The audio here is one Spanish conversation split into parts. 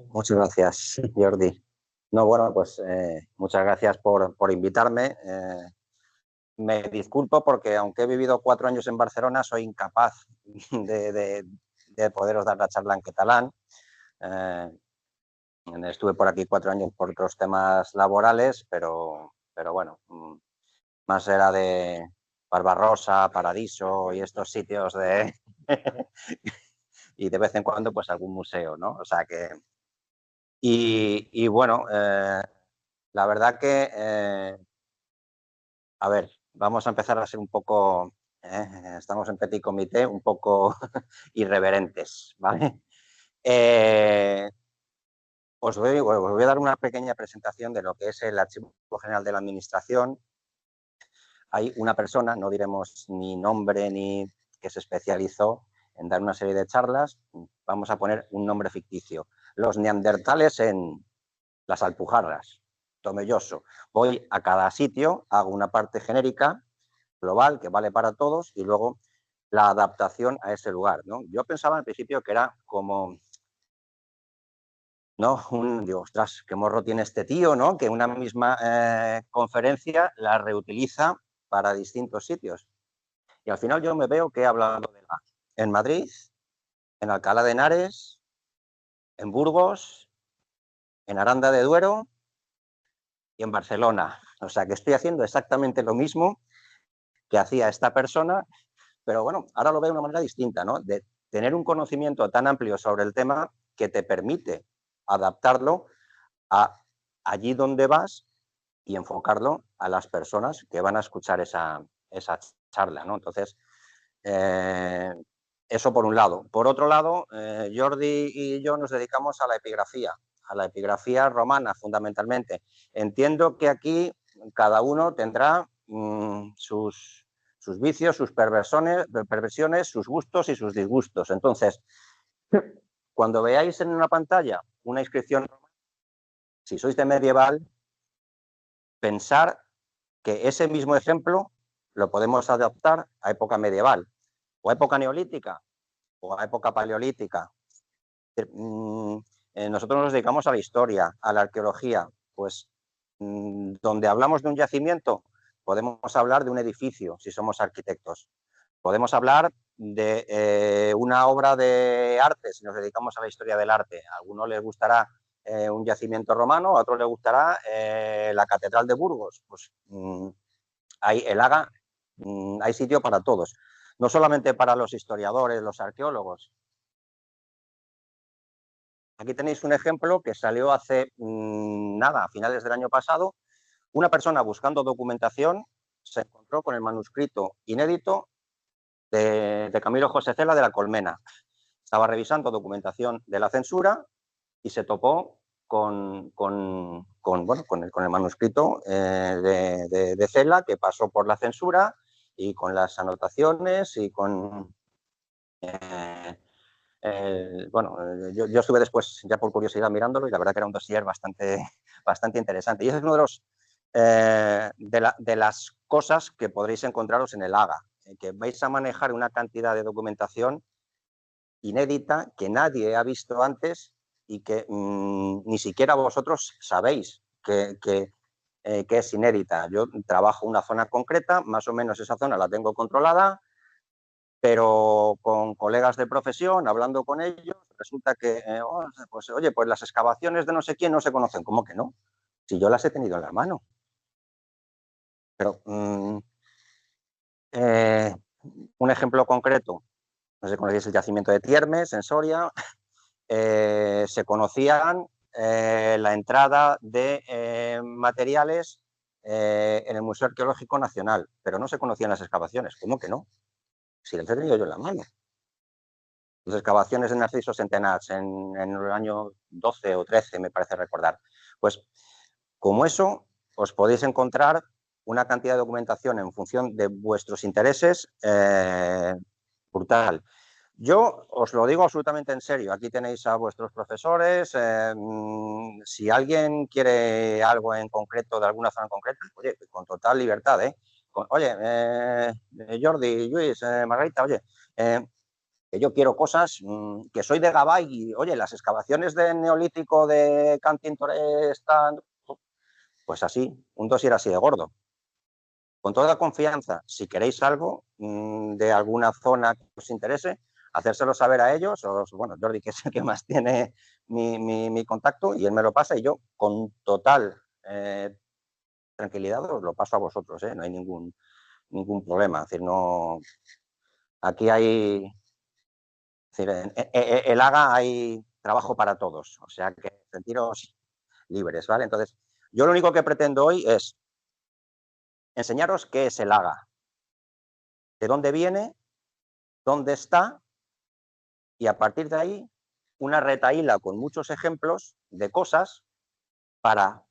Muchas gracias, Jordi. No, bueno, pues muchas gracias por invitarme. Me disculpo porque aunque he vivido 4 años en Barcelona, soy incapaz de, de, de poderos dar la charla en catalán. Eh, Estuve por aquí 4 años por otros temas laborales, pero bueno, más era de Barbarossa, Paradiso y estos sitios de... y de vez en cuando pues algún museo, ¿no? O sea que... Y bueno, la verdad que, a ver, vamos a empezar a ser un poco, estamos en petit comité, un poco irreverentes, ¿vale? Eh, os voy a dar una pequeña presentación de lo que es el Archivo General de la Administración. Hay una persona, no diremos ni nombre ni que se especializó en dar una serie de charlas, vamos a poner un nombre ficticio. Los neandertales en las Alpujarras, Tomelloso. Voy a cada sitio, hago una parte genérica, global, que vale para todos, y luego la adaptación a ese lugar, ¿no? Yo pensaba al principio que era como, ¿no? Digo, ostras, qué morro tiene este tío, ¿no? Que una misma conferencia la reutiliza para distintos sitios. Y al final yo me veo que he hablado en Madrid, en Alcalá de Henares, en Burgos, en Aranda de Duero y en Barcelona. O sea que estoy haciendo exactamente lo mismo que hacía esta persona, pero bueno, ahora lo veo de una manera distinta, ¿no? De tener un conocimiento tan amplio sobre el tema que te permite adaptarlo a allí donde vas y enfocarlo a las personas que van a escuchar esa charla, ¿no? Entonces, eh, eso por un lado. Por otro lado, Jordi y yo nos dedicamos a la epigrafía romana fundamentalmente. Entiendo que aquí cada uno tendrá sus vicios, sus perversiones, sus gustos y sus disgustos. Entonces, cuando veáis en una pantalla una inscripción, si sois de medieval, pensar que ese mismo ejemplo lo podemos adaptar a época medieval o a época neolítica o a época paleolítica. Nosotros nos dedicamos a la historia, a la arqueología, pues donde hablamos de un yacimiento, podemos hablar de un edificio, si somos arquitectos. Podemos hablar de una obra de arte, si nos dedicamos a la historia del arte. A algunos les gustará un yacimiento romano, a otros les gustará la Catedral de Burgos. Pues hay el Haga, hay sitio para todos. No solamente para los historiadores, los arqueólogos. Aquí tenéis un ejemplo que salió hace nada, a finales del año pasado. Una persona buscando documentación se encontró con el manuscrito inédito de Camilo José Cela de la Colmena. Estaba revisando documentación de la censura y se topó con el manuscrito de Cela que pasó por la censura y con las anotaciones y con... yo estuve después, ya por curiosidad, mirándolo y la verdad que era un dossier bastante interesante. Y ese es uno de los de las cosas que podréis encontraros en el AGA, que vais a manejar una cantidad de documentación inédita que nadie ha visto antes y que ni siquiera vosotros sabéis que es inédita. Yo trabajo una zona concreta, más o menos esa zona la tengo controlada, pero con colegas de profesión, hablando con ellos, resulta que, pues las excavaciones de no sé quién no se conocen. ¿Cómo que no? Si yo las he tenido en la mano. Pero un ejemplo concreto, no sé si conocéis el yacimiento de Tiermes, en Soria, se conocían la entrada de materiales en el Museo Arqueológico Nacional, pero no se conocían las excavaciones. ¿Cómo que no? Si las he tenido yo en la mano. Las excavaciones de Narciso Centenars en el año 12 o 13, me parece recordar. Pues como eso, os podéis encontrar una cantidad de documentación en función de vuestros intereses brutal. Yo os lo digo absolutamente en serio. Aquí tenéis a vuestros profesores. Si alguien quiere algo en concreto, de alguna zona en concreto, oye, con total libertad, ¿eh? Oye, Jordi, Luis, Margarita, oye, que yo quiero cosas, que soy de Gabay y, oye, las excavaciones del Neolítico de Can Tintoré están, pues así, un dossier así de gordo. Con toda confianza, si queréis algo de alguna zona que os interese, hacérselo saber a ellos, o bueno, Jordi, que es el que más tiene mi contacto, y él me lo pasa y yo con total tranquilidad os lo paso a vosotros, no hay ningún problema. Es decir, no, aquí hay, es decir, en el AGA hay trabajo para todos, o sea que sentiros libres, ¿vale? Entonces, yo lo único que pretendo hoy es enseñaros qué es el AGA, de dónde viene, dónde está, y a partir de ahí una retahíla con muchos ejemplos de cosas para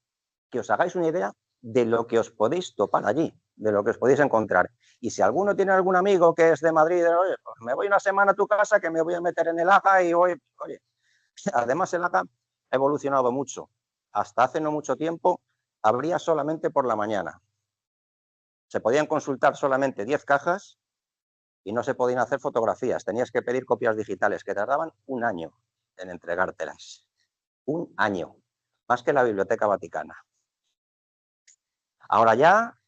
que os hagáis una idea de lo que os podéis topar allí, de lo que os podéis encontrar. Y si alguno tiene algún amigo que es de Madrid, oye, pues me voy una semana a tu casa que me voy a meter en el AGA y voy, oye, además el AGA ha evolucionado mucho. Hasta hace no mucho tiempo abría solamente por la mañana. Se podían consultar solamente 10 cajas y no se podían hacer fotografías. Tenías que pedir copias digitales que tardaban un año en entregártelas. Un año. Más que la Biblioteca Vaticana. Ahora ya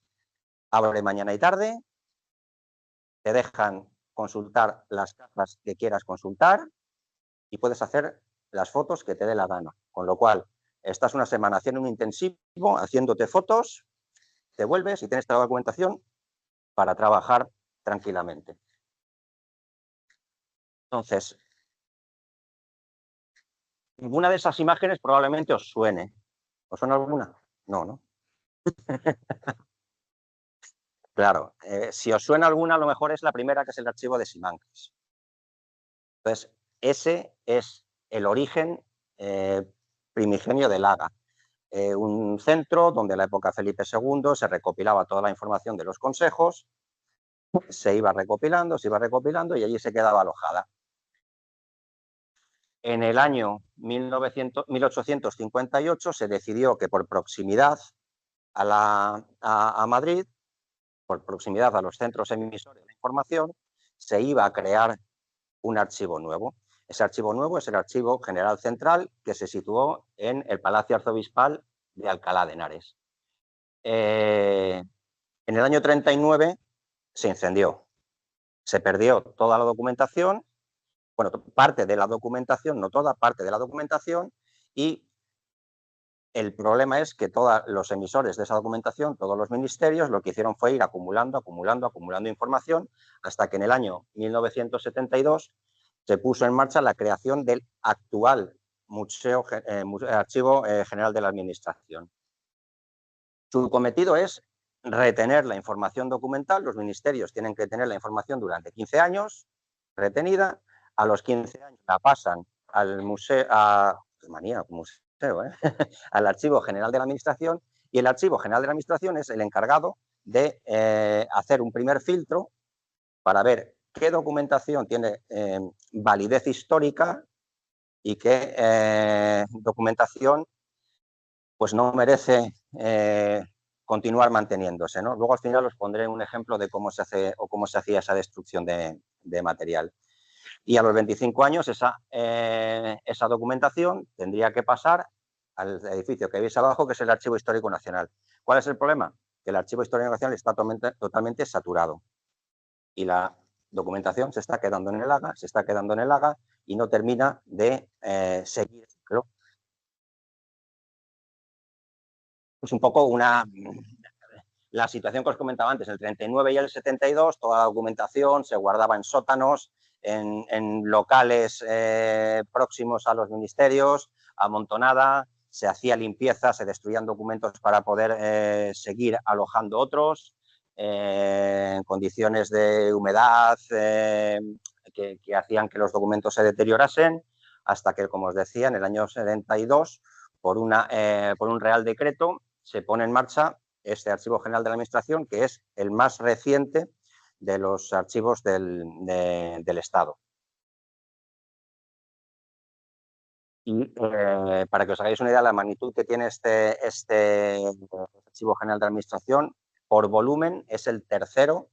abre mañana y tarde, te dejan consultar las cajas que quieras consultar y puedes hacer las fotos que te dé la gana. Con lo cual, estás una semana haciendo un intensivo, haciéndote fotos, te vuelves y tienes toda la documentación para trabajar tranquilamente. Entonces, ninguna de esas imágenes probablemente os suene. ¿Os suena alguna? No, ¿no? Claro, si os suena alguna, a lo mejor es la primera, que es el archivo de Simancas. Entonces, ese es el origen primigenio del AGA. Un centro donde en la época Felipe II se recopilaba toda la información de los consejos, se iba recopilando y allí se quedaba alojada. En el año 1858 se decidió que por proximidad a Madrid, por proximidad a los centros emisores de la información, se iba a crear un archivo nuevo. Ese archivo nuevo es el Archivo General Central, que se situó en el Palacio Arzobispal de Alcalá de Henares. En el año 39 se incendió. Se perdió toda la documentación, bueno, parte de la documentación, no toda, parte de la documentación, y el problema es que todos los emisores de esa documentación, todos los ministerios, lo que hicieron fue ir acumulando información, hasta que en el año 1972 se puso en marcha la creación del actual Archivo General de la Administración. Su cometido es retener la información documental. Los ministerios tienen que tener la información durante 15 años retenida. A los 15 años la pasan al museo, al Archivo General de la Administración, y el Archivo General de la Administración es el encargado de hacer un primer filtro para ver qué documentación tiene validez histórica y qué documentación pues no merece continuar manteniéndose, ¿no? Luego al final os pondré un ejemplo de cómo se hace o cómo se hacía esa destrucción de material. Y a los 25 años esa documentación tendría que pasar al edificio que veis abajo, que es el Archivo Histórico Nacional. ¿Cuál es el problema? Que el Archivo Histórico Nacional está totalmente saturado y la documentación se está quedando en el AGA, y no termina de seguir el ciclo. Es un poco la situación que os comentaba antes, el 39 y el 72, toda la documentación se guardaba en sótanos, en locales próximos a los ministerios, amontonada, se hacía limpieza, se destruían documentos para poder seguir alojando otros, en condiciones de humedad que hacían que los documentos se deteriorasen, hasta que, como os decía, en el año 72, por un Real Decreto, se pone en marcha este Archivo General de la Administración, que es el más reciente de los archivos del Estado. Y para que os hagáis una idea de la magnitud que tiene este Archivo General de la Administración, por volumen es el tercero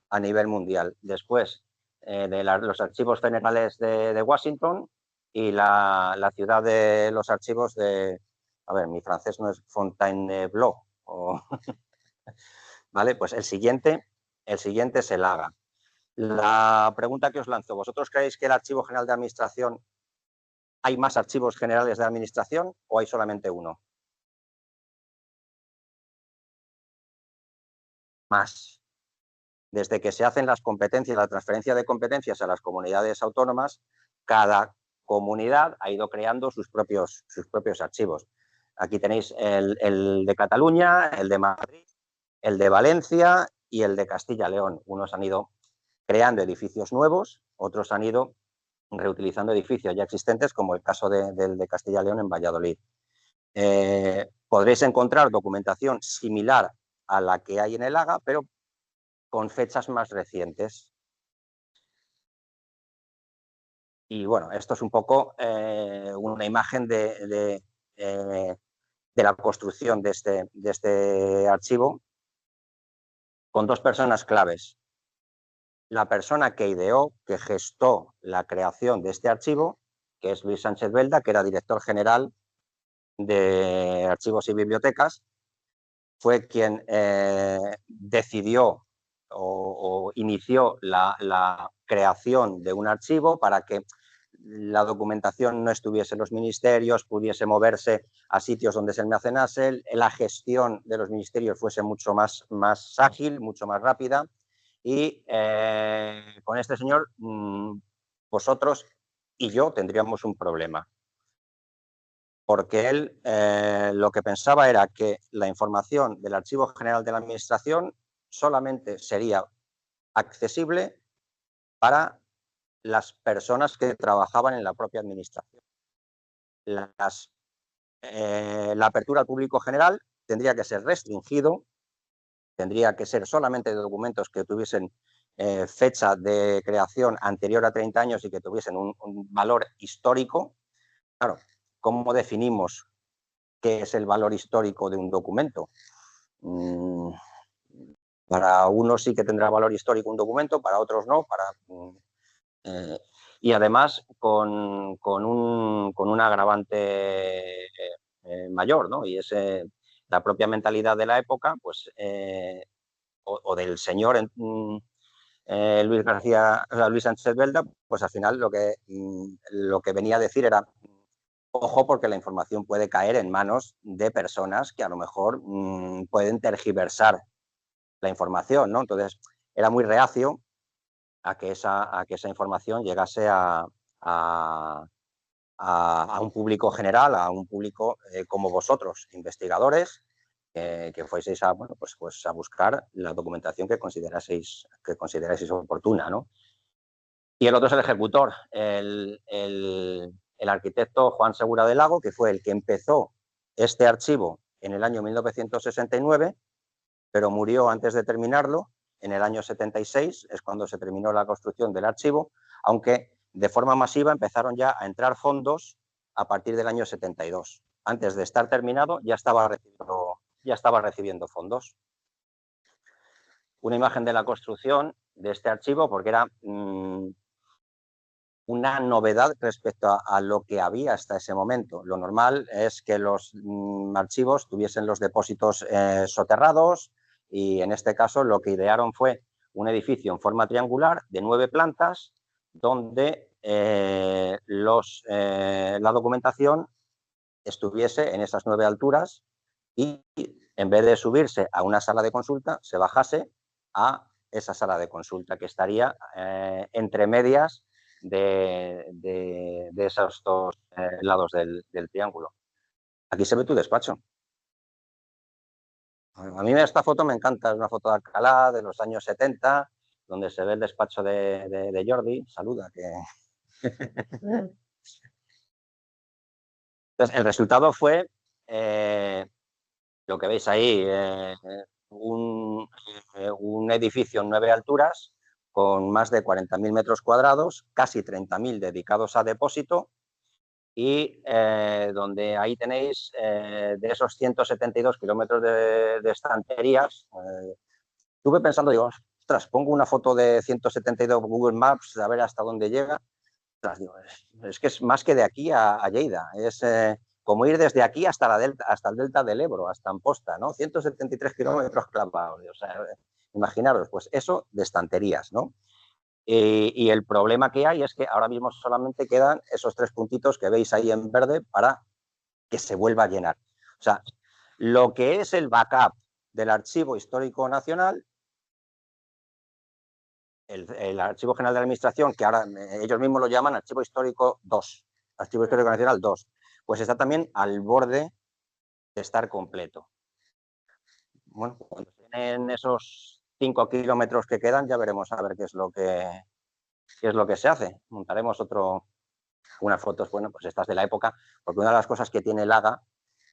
a nivel mundial. Después los archivos generales de Washington y la ciudad de los archivos de, a ver, mi francés no es Fontainebleau, ¿vale? Pues el siguiente es el Haga. La pregunta que os lanzo, ¿vosotros creéis que el Archivo General de Administración, hay más archivos generales de administración o hay solamente uno? Más. Desde que se hacen las competencias, la transferencia de competencias a las comunidades autónomas, cada comunidad ha ido creando sus propios archivos. Aquí tenéis el de Cataluña, el de Madrid, el de Valencia y el de Castilla-León. Unos han ido creando edificios nuevos, otros han ido reutilizando edificios ya existentes, como el caso del de Castilla-León en Valladolid. Podréis encontrar documentación similar a la que hay en el Haga, pero con fechas más recientes. Y bueno, esto es un poco una imagen de la construcción de este archivo con dos personas claves. La persona que ideó, que gestó la creación de este archivo, que es Luis Sánchez Belda, que era director general de Archivos y Bibliotecas, fue quien decidió o inició la creación de un archivo para que la documentación no estuviese en los ministerios, pudiese moverse a sitios donde se almacenase, la gestión de los ministerios fuese mucho más ágil, mucho más rápida. Y con este señor, vosotros y yo tendríamos un problema. Porque él lo que pensaba era que la información del Archivo General de la Administración solamente sería accesible para las personas que trabajaban en la propia administración. La apertura al público general tendría que ser restringido, tendría que ser solamente de documentos que tuviesen fecha de creación anterior a 30 años y que tuviesen un valor histórico. Claro, ¿cómo definimos qué es el valor histórico de un documento? Para unos sí que tendrá valor histórico un documento, para otros no. Y además con un agravante mayor, ¿no? Y es la propia mentalidad de la época, pues, o del señor Luis Sánchez Belda, pues al final lo que venía a decir era: ojo, porque la información puede caer en manos de personas que a lo mejor pueden tergiversar la información, ¿no? Entonces, era muy reacio a que esa información llegase a un público general, a un público como vosotros, investigadores, que fueseis a buscar la documentación que consideraseis oportuna, ¿no? Y el otro es el ejecutor, el arquitecto Juan Segura del Lago, que fue el que empezó este archivo en el año 1969, pero murió antes de terminarlo. En el año 76 es cuando se terminó la construcción del archivo, aunque de forma masiva empezaron ya a entrar fondos a partir del año 72. Antes de estar terminado ya estaba recibiendo fondos. Una imagen de la construcción de este archivo, porque era una novedad respecto a lo que había hasta ese momento. Lo normal es que los archivos tuviesen los depósitos soterrados, y en este caso lo que idearon fue un edificio en forma triangular de 9 plantas donde la documentación estuviese en esas 9 alturas y en vez de subirse a una sala de consulta se bajase a esa sala de consulta que estaría entre medias de esos dos lados del triángulo. Aquí se ve tu despacho. A mí esta foto me encanta, es una foto de Alcalá de los años 70, donde se ve el despacho de Jordi. Saluda, que... Entonces, el resultado fue lo que veis ahí, un edificio en 9 alturas con más de 40.000 metros cuadrados, casi 30.000 dedicados a depósito, y donde ahí tenéis de esos 172 kilómetros de estanterías. Estuve pensando, digo, ostras, pongo una foto de 172 Google Maps a ver hasta dónde llega. Ostras, digo, es que es más que de aquí a Lleida, es como ir desde aquí hasta el delta del Ebro, hasta Amposta, ¿no? 173 kilómetros clavados. O sea, imaginaros, pues eso de estanterías, ¿no? Y el problema que hay es que ahora mismo solamente quedan esos 3 puntitos que veis ahí en verde para que se vuelva a llenar. O sea, lo que es el backup del Archivo Histórico Nacional, el Archivo General de la Administración, que ahora ellos mismos lo llaman Archivo Histórico 2, Archivo Histórico Nacional 2, pues está también al borde de estar completo. Bueno, cuando tienen esos 5 kilómetros que quedan, ya veremos a ver qué es lo que se hace. Montaremos unas fotos, bueno, pues estas de la época, porque una de las cosas que tiene el AGA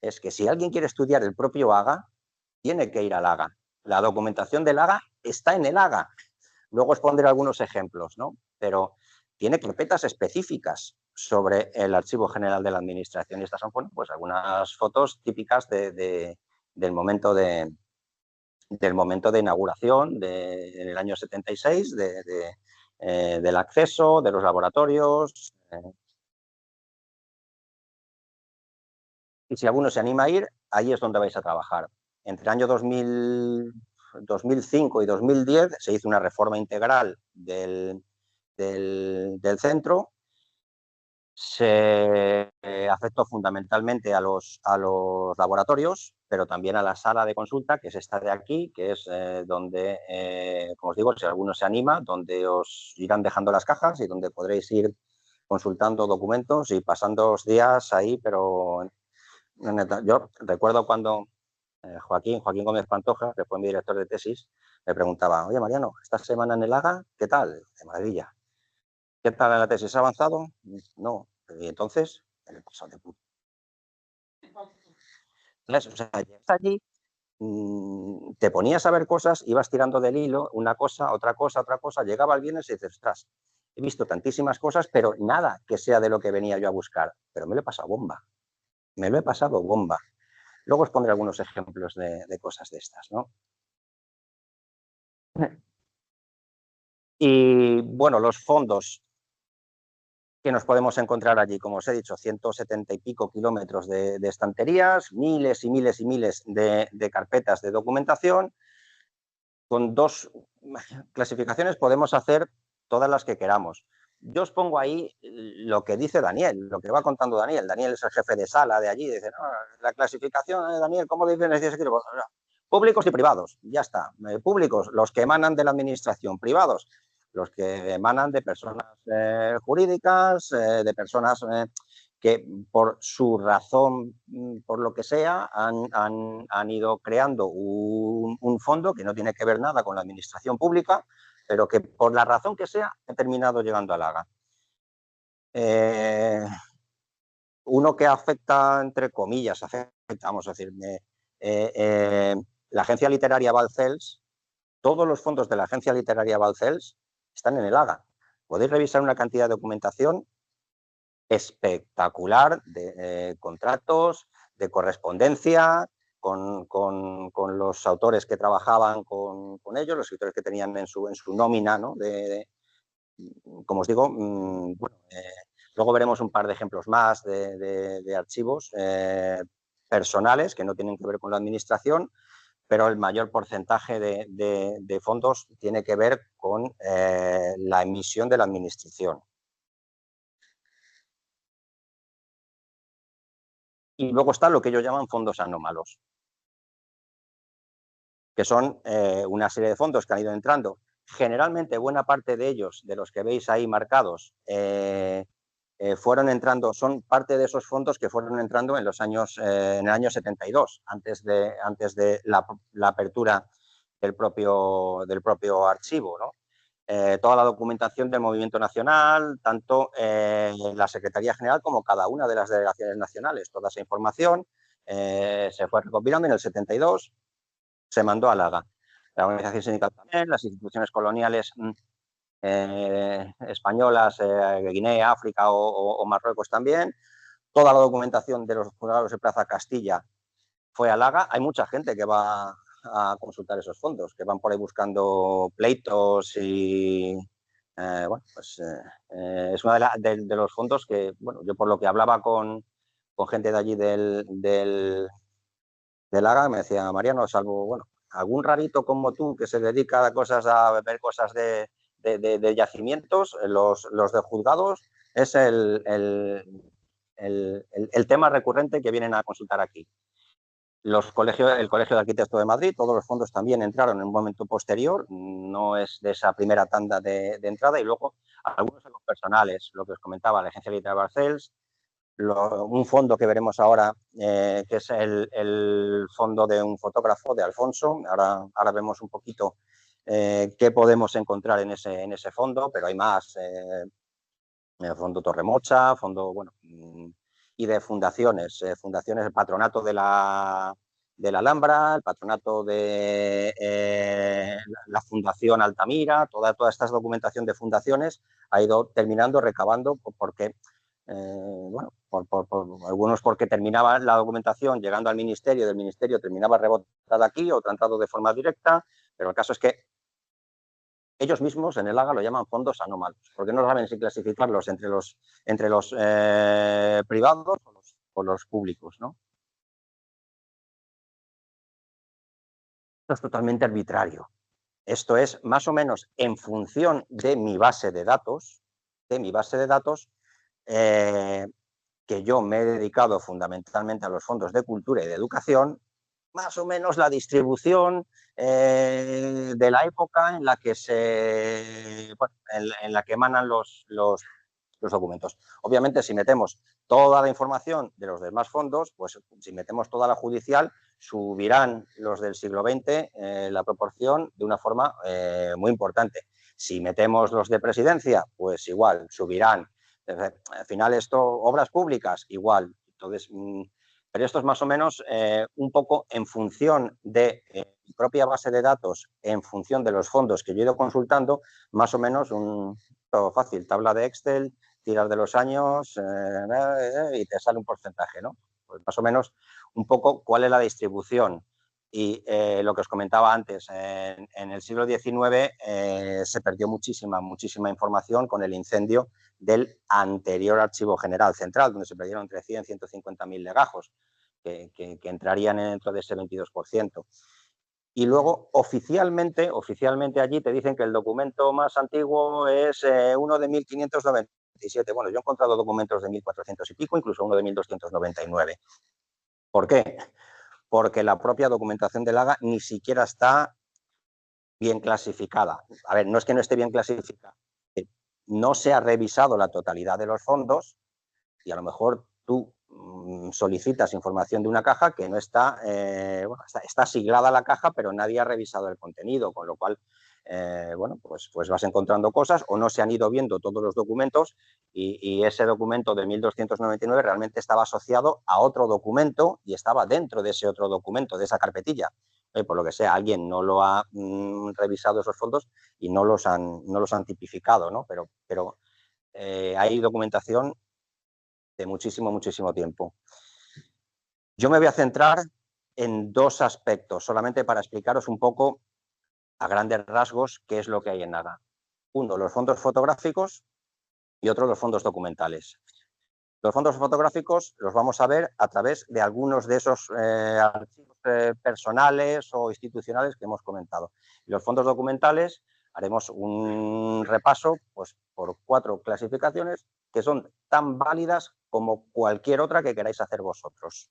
es que si alguien quiere estudiar el propio AGA, tiene que ir al AGA. La documentación del AGA está en el AGA. Luego os pondré algunos ejemplos, ¿no? Pero tiene carpetas específicas sobre el Archivo General de la Administración. Y estas son, bueno, pues algunas fotos típicas del momento de inauguración en el año 76, del acceso, de los laboratorios. Y si alguno se anima a ir, ahí es donde vais a trabajar. Entre el año 2005 y 2010 se hizo una reforma integral del centro. Se afectó fundamentalmente a los laboratorios, pero también a la sala de consulta, que es esta de aquí, que es donde, como os digo, si alguno se anima, donde os irán dejando las cajas y donde podréis ir consultando documentos y pasando días ahí, pero yo recuerdo cuando Joaquín Gómez Pantoja, que fue mi director de tesis, me preguntaba, oye, Mariano, ¿esta semana en el AGA qué tal? De maravilla. ¿Qué tal en la tesis? ¿Ha avanzado? No. Y entonces, en el pasado de puta. O sea, llegas allí, te ponías a ver cosas, ibas tirando del hilo, una cosa, otra cosa, llegaba el viernes y dices, ostras, he visto tantísimas cosas, pero nada que sea de lo que venía yo a buscar. Pero me lo he pasado bomba. Me lo he pasado bomba. Luego os pondré algunos ejemplos de cosas de estas, ¿no? Y bueno, los fondos que nos podemos encontrar allí, como os he dicho, 170 y pico kilómetros de estanterías, miles y miles y miles de carpetas de documentación. Con 2 clasificaciones podemos hacer todas las que queramos. Yo os pongo ahí lo que dice Daniel, lo que va contando Daniel. Daniel es el jefe de sala de allí. Dice, no, la clasificación, Daniel, ¿cómo diferencias aquí? Públicos y privados, ya está. Públicos, los que emanan de la administración. Privados, los que emanan de personas jurídicas, de personas que por su razón, por lo que sea, han ido creando un fondo que no tiene que ver nada con la administración pública, pero que por la razón que sea ha terminado llegando al AGA. Uno que afecta, entre comillas, vamos a decir, la agencia literaria Balcells, todos los fondos de la agencia literaria Balcells están en el AGA. Podéis revisar una cantidad de documentación espectacular de contratos, de correspondencia con los autores que trabajaban con ellos, los escritores que tenían en su nómina, ¿no? Como os digo, bueno, luego veremos un par de ejemplos más de archivos personales que no tienen que ver con la administración, pero el mayor porcentaje de fondos tiene que ver con la emisión de la administración. Y luego está lo que ellos llaman fondos anómalos, que son una serie de fondos que han ido entrando. Generalmente, buena parte de ellos, de los que veis ahí marcados, fueron entrando, son parte de esos fondos que fueron entrando en el año 72, antes de la apertura del propio archivo, ¿no? Toda la documentación del Movimiento Nacional, tanto la Secretaría General como cada una de las delegaciones nacionales. Toda esa información se fue recopilando en el 72, se mandó al AGA. La organización sindical también, las instituciones coloniales españolas, Guinea, África o Marruecos también. Toda la documentación de los juzgados de Plaza Castilla fue al AGA. Hay mucha gente que va a consultar esos fondos, que van por ahí buscando pleitos y, bueno, pues es uno de los fondos que, bueno, yo por lo que hablaba con gente de allí del AGA, me decía, Mariano, salvo, bueno, algún rarito como tú que se dedica a ver cosas de yacimientos, los de juzgados es el tema recurrente que vienen a consultar aquí. El Colegio de Arquitectos de Madrid, todos los fondos también entraron en un momento posterior, no es de esa primera tanda de entrada, y luego algunos de los personales, lo que os comentaba, la Agencia Litoral Barcels, un fondo que veremos ahora, que es el fondo de un fotógrafo, de Alfonso. Ahora vemos un poquito qué podemos encontrar en ese fondo, pero hay más. Fondo Torremocha, fondo, bueno, y de fundaciones, el patronato de la Alhambra, el patronato de la Fundación Altamira, toda esta documentación de fundaciones ha ido terminando, recabando, porque, bueno, por algunos porque terminaba la documentación llegando al ministerio, del ministerio terminaba rebotada aquí, otra entrado de forma directa, pero el caso es que ellos mismos en el AGA lo llaman fondos anómalos, porque no saben si clasificarlos entre los privados o los públicos, ¿no? Esto es totalmente arbitrario. Esto es más o menos en función de mi base de datos, que yo me he dedicado fundamentalmente a los fondos de cultura y de educación, más o menos la distribución de la época en la que en la que emanan los documentos. Obviamente, si metemos toda la información de los demás fondos, pues si metemos toda la judicial, subirán los del siglo XX la proporción de una forma muy importante. Si metemos los de presidencia, pues igual, subirán. Al final esto, obras públicas, igual. Entonces, pero esto es más o menos un poco en función de mi propia base de datos, en función de los fondos que yo he ido consultando, más o menos todo fácil, tabla de Excel, tiras de los años y te sale un porcentaje, ¿no? Pues más o menos un poco cuál es la distribución. Y lo que os comentaba antes, en el siglo XIX se perdió muchísima información con el incendio del anterior Archivo General Central, donde se perdieron entre 100 y 150.000 legajos, que entrarían dentro de ese 22%. Y luego, oficialmente allí te dicen que el documento más antiguo es uno de 1597. Bueno, yo he encontrado documentos de 1400 y pico, incluso uno de 1299. ¿Por qué? Porque la propia documentación del AGA ni siquiera está bien clasificada. A ver, no es que no esté bien clasificada, no se ha revisado la totalidad de los fondos y a lo mejor tú solicitas información de una caja que no está, bueno, está siglada la caja, pero nadie ha revisado el contenido, con lo cual, bueno, pues vas encontrando cosas o no se han ido viendo todos los documentos y ese documento de 1299 realmente estaba asociado a otro documento y estaba dentro de ese otro documento, de esa carpetilla. Por lo que sea, alguien no lo ha revisado esos fondos y no los han tipificado, ¿no? Pero hay documentación de muchísimo tiempo. Yo me voy a centrar en dos aspectos, solamente para explicaros un poco a grandes rasgos qué es lo que hay en AGA. Uno, los fondos fotográficos y otro, los fondos documentales. Los fondos fotográficos los vamos a ver a través de algunos de esos archivos personales o institucionales que hemos comentado. Y los fondos documentales haremos un repaso pues, por 4 clasificaciones que son tan válidas como cualquier otra que queráis hacer vosotros.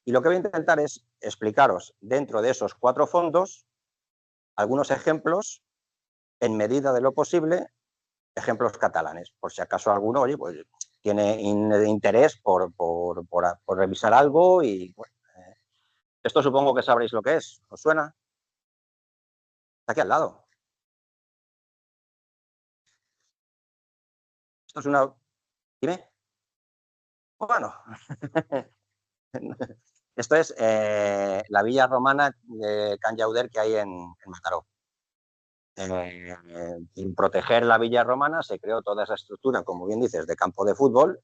Y lo que voy a intentar es explicaros dentro de esos 4 fondos algunos ejemplos, en medida de lo posible, ejemplos catalanes, por si acaso alguno, oye, pues tiene interés por revisar algo y bueno, esto supongo que sabréis lo que es. ¿Os suena? Está aquí al lado. Esto es una... ¿Dime? Bueno, esto es la villa romana de Can Llauder que hay en Mataró. Sin proteger la villa romana se creó toda esa estructura, como bien dices, de campo de fútbol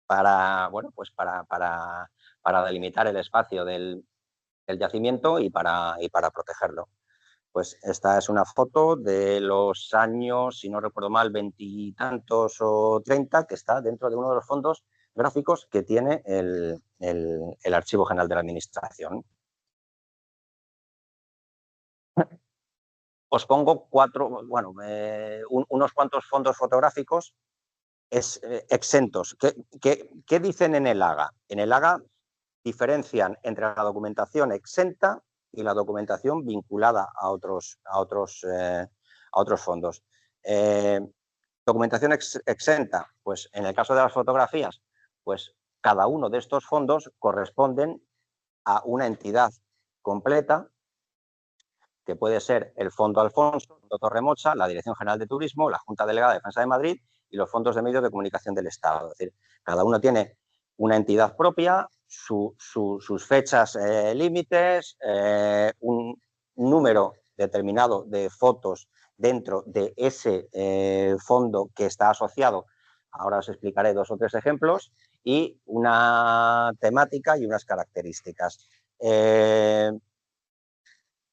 para, bueno, pues para delimitar el espacio del el yacimiento y para protegerlo. Pues esta es una foto de los años, si no recuerdo mal, 20 y tantos o 30, que está dentro de uno de los fondos gráficos que tiene el Archivo General de la Administración. Os pongo unos cuantos fondos fotográficos exentos. ¿Qué dicen en el AGA? En el AGA diferencian entre la documentación exenta y la documentación vinculada a otros fondos. Documentación exenta, pues en el caso de las fotografías, pues cada uno de estos fondos corresponden a una entidad completa, que puede ser el Fondo Alfonso, el Fondo Torremocha, la Dirección General de Turismo, la Junta Delegada de Defensa de Madrid y los fondos de medios de comunicación del Estado. Es decir, cada uno tiene una entidad propia, sus fechas límites, un número determinado de fotos dentro de ese fondo que está asociado. Ahora os explicaré 2 o 3 ejemplos, y una temática y unas características.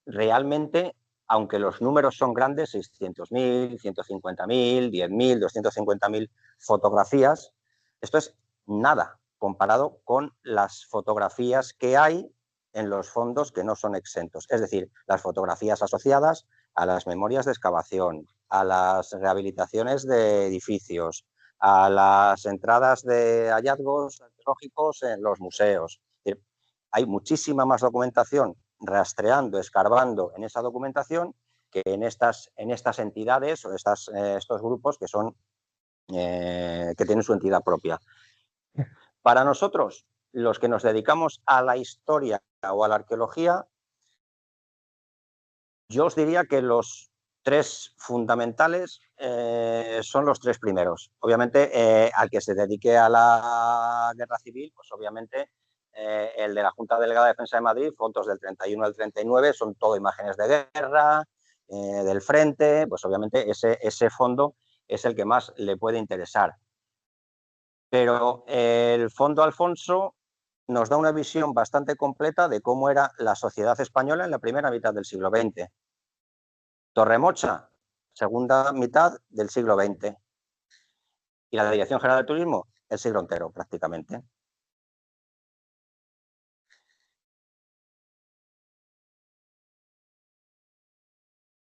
Realmente, aunque los números son grandes, 600.000, 150.000, 10.000, 250.000 fotografías, esto es nada comparado con las fotografías que hay en los fondos que no son exentos. Es decir, las fotografías asociadas a las memorias de excavación, a las rehabilitaciones de edificios, a las entradas de hallazgos arqueológicos en los museos. Hay muchísima más documentación rastreando, escarbando en esa documentación que en estas entidades o estos grupos que son que tienen su entidad propia. Para nosotros, los que nos dedicamos a la historia o a la arqueología, yo os diría que los 3 fundamentales son los 3 primeros. Obviamente, al que se dedique a la guerra civil, pues obviamente el de la Junta Delegada de Defensa de Madrid, fotos del 31 al 39, son todo imágenes de guerra, del frente, pues obviamente ese fondo es el que más le puede interesar. Pero el Fondo Alfonso nos da una visión bastante completa de cómo era la sociedad española en la primera mitad del siglo XX. Torremocha, segunda mitad del siglo XX. Y la Dirección General de Turismo, el siglo entero, prácticamente.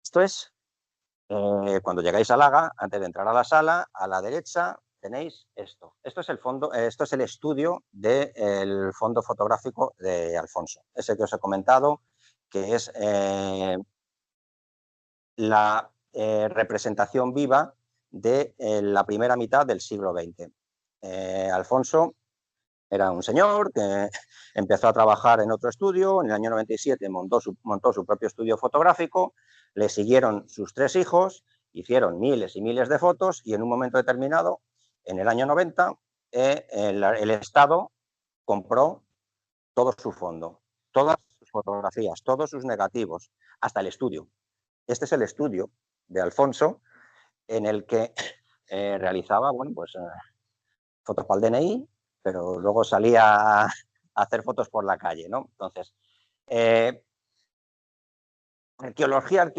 Esto es, cuando llegáis al AGA, antes de entrar a la sala, a la derecha tenéis esto. Esto es el fondo, esto es el estudio del fondo fotográfico de Alfonso. Ese que os he comentado, que es la representación viva de la primera mitad del siglo XX. Alfonso era un señor que empezó a trabajar en otro estudio, en el año 97 montó su propio estudio fotográfico, le siguieron sus 3 hijos, hicieron miles y miles de fotos y en un momento determinado, en el año 90, el Estado compró todo su fondo, todas sus fotografías, todos sus negativos, hasta el estudio. Este es el estudio de Alfonso en el que realizaba, bueno, pues fotos para el DNI, pero luego salía a hacer fotos por la calle, ¿no? Entonces, arqueología,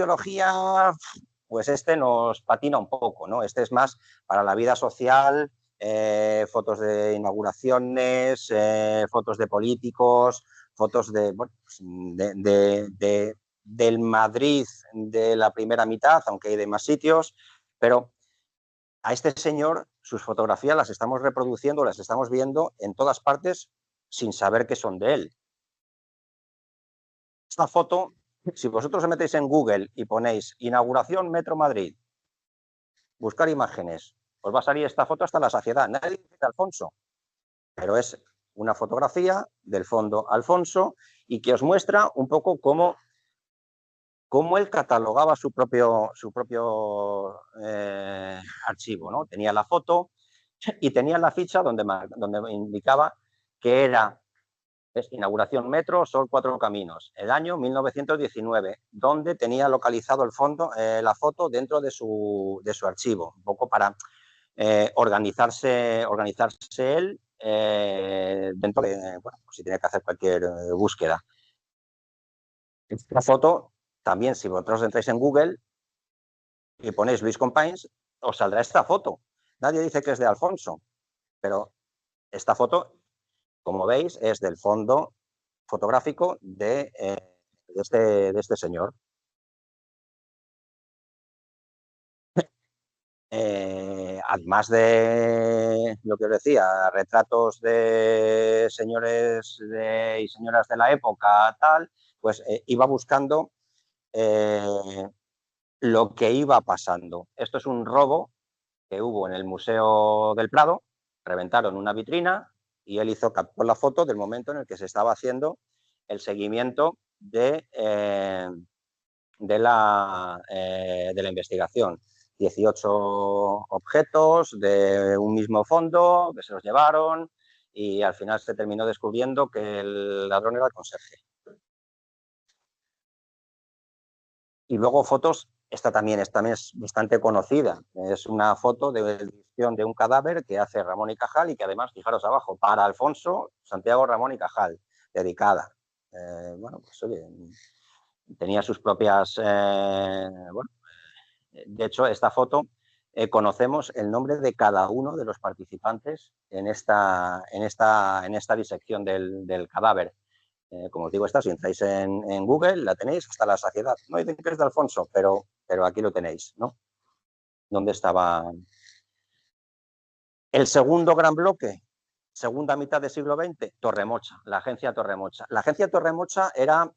pues este nos patina un poco, ¿no? Este es más para la vida social, fotos de inauguraciones, fotos de políticos, fotos de, bueno, del Madrid de la primera mitad, aunque hay de más sitios, pero a este señor sus fotografías las estamos reproduciendo, las estamos viendo en todas partes sin saber que son de él. Esta foto, si vosotros os metéis en Google y ponéis inauguración Metro Madrid, buscar imágenes, os va a salir esta foto hasta la saciedad. Nadie dice Alfonso, pero es una fotografía del fondo Alfonso y que os muestra un poco cómo él catalogaba su propio archivo, ¿no? Tenía la foto y tenía la ficha donde indicaba que era inauguración Metro, Sol 4 Caminos, el año 1919, donde tenía localizado el fondo, la foto dentro de su archivo, un poco para organizarse él dentro de, bueno, pues si tiene que hacer cualquier búsqueda. Esta foto, también si vosotros entráis en Google y ponéis Luis Companys, os saldrá esta foto. Nadie dice que es de Alfonso, pero esta foto, como veis, es del fondo fotográfico de este señor. Además de lo que os decía, retratos de señores y señoras de la época, tal, pues iba buscando lo que iba pasando. Esto es un robo que hubo en el Museo del Prado, reventaron una vitrina y él captó la foto del momento en el que se estaba haciendo el seguimiento de la investigación. 18 objetos de un mismo fondo que se los llevaron y al final se terminó descubriendo que el ladrón era el conserje. Y luego fotos, esta también es bastante conocida. Es una foto de edición de un cadáver que hace Ramón y Cajal y que además, fijaros abajo, para Alfonso, Santiago, Ramón y Cajal, dedicada. Bueno, pues oye, tenía sus propias... bueno, de hecho, esta foto conocemos el nombre de cada uno de los participantes en esta disección del cadáver. Como os digo, si entráis en Google, la tenéis hasta la saciedad. No dicen que es de Alfonso, pero aquí lo tenéis, ¿no? ¿Dónde estaba? El segundo gran bloque, segunda mitad del siglo XX, Torremocha, la agencia Torremocha. La agencia Torremocha era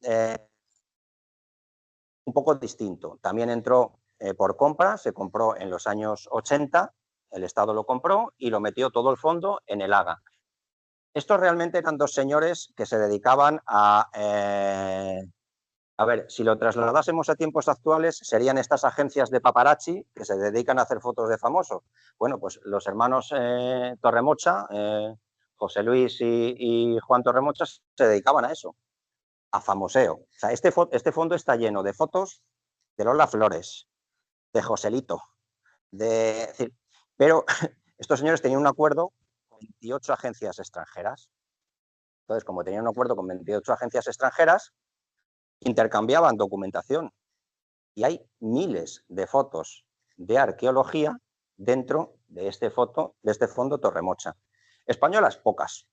un poco distinto. También entró por compra, se compró en los años 80, el Estado lo compró y lo metió todo el fondo en el AGA. Estos realmente eran dos señores que se dedicaban a ver, si lo trasladásemos a tiempos actuales, serían estas agencias de paparazzi que se dedican a hacer fotos de famosos. Bueno, pues los hermanos Torremocha, José Luis y Juan Torremocha, se dedicaban a eso, a famoseo. O sea, este fondo está lleno de fotos de Lola Flores, de Joselito, pero estos señores tenían un acuerdo con 28 agencias extranjeras. Entonces, como tenían un acuerdo con 28 agencias extranjeras, intercambiaban documentación y hay miles de fotos de arqueología dentro de este fondo Torremocha. Españolas, pocas.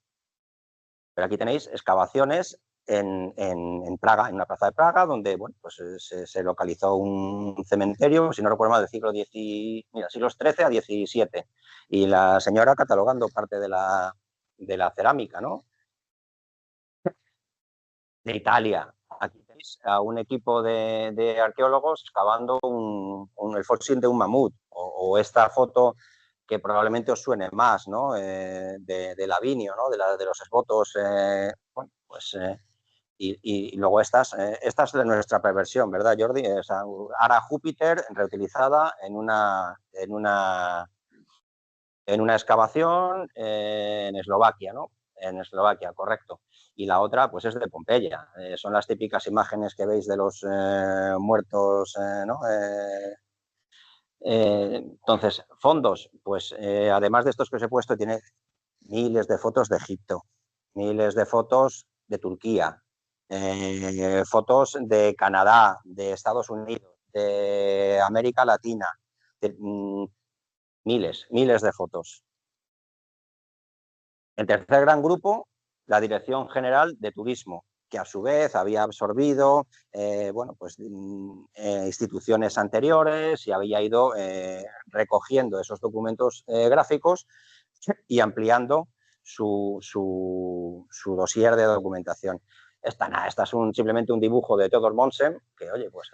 Pero aquí tenéis excavaciones en Praga, en una plaza de Praga, donde bueno, pues se localizó un cementerio, si no recuerdo mal, del siglos XIII a XVII. Y la señora catalogando parte de la cerámica, ¿no? De Italia. Aquí tenéis a un equipo de arqueólogos excavando el fósil de un mamut, o esta foto que probablemente os suene más, ¿no? De Lavinio, ¿no? De los esbotos, bueno, pues... y luego esta es de nuestra perversión, ¿verdad, Jordi? O sea, Ara Júpiter reutilizada en una excavación en Eslovaquia, ¿no? En Eslovaquia, correcto. Y la otra, pues es de Pompeya. Son las típicas imágenes que veis de los muertos, ¿no? Entonces, fondos, pues además de estos que os he puesto, tiene miles de fotos de Egipto, miles de fotos de Turquía, fotos de Canadá, de Estados Unidos, de América Latina, miles de fotos. El tercer gran grupo, la Dirección General de Turismo, que a su vez había absorbido bueno, pues, instituciones anteriores y había ido recogiendo esos documentos gráficos y ampliando su dossier de documentación. Esta es simplemente un dibujo de Theodor Mommsen, que, oye, pues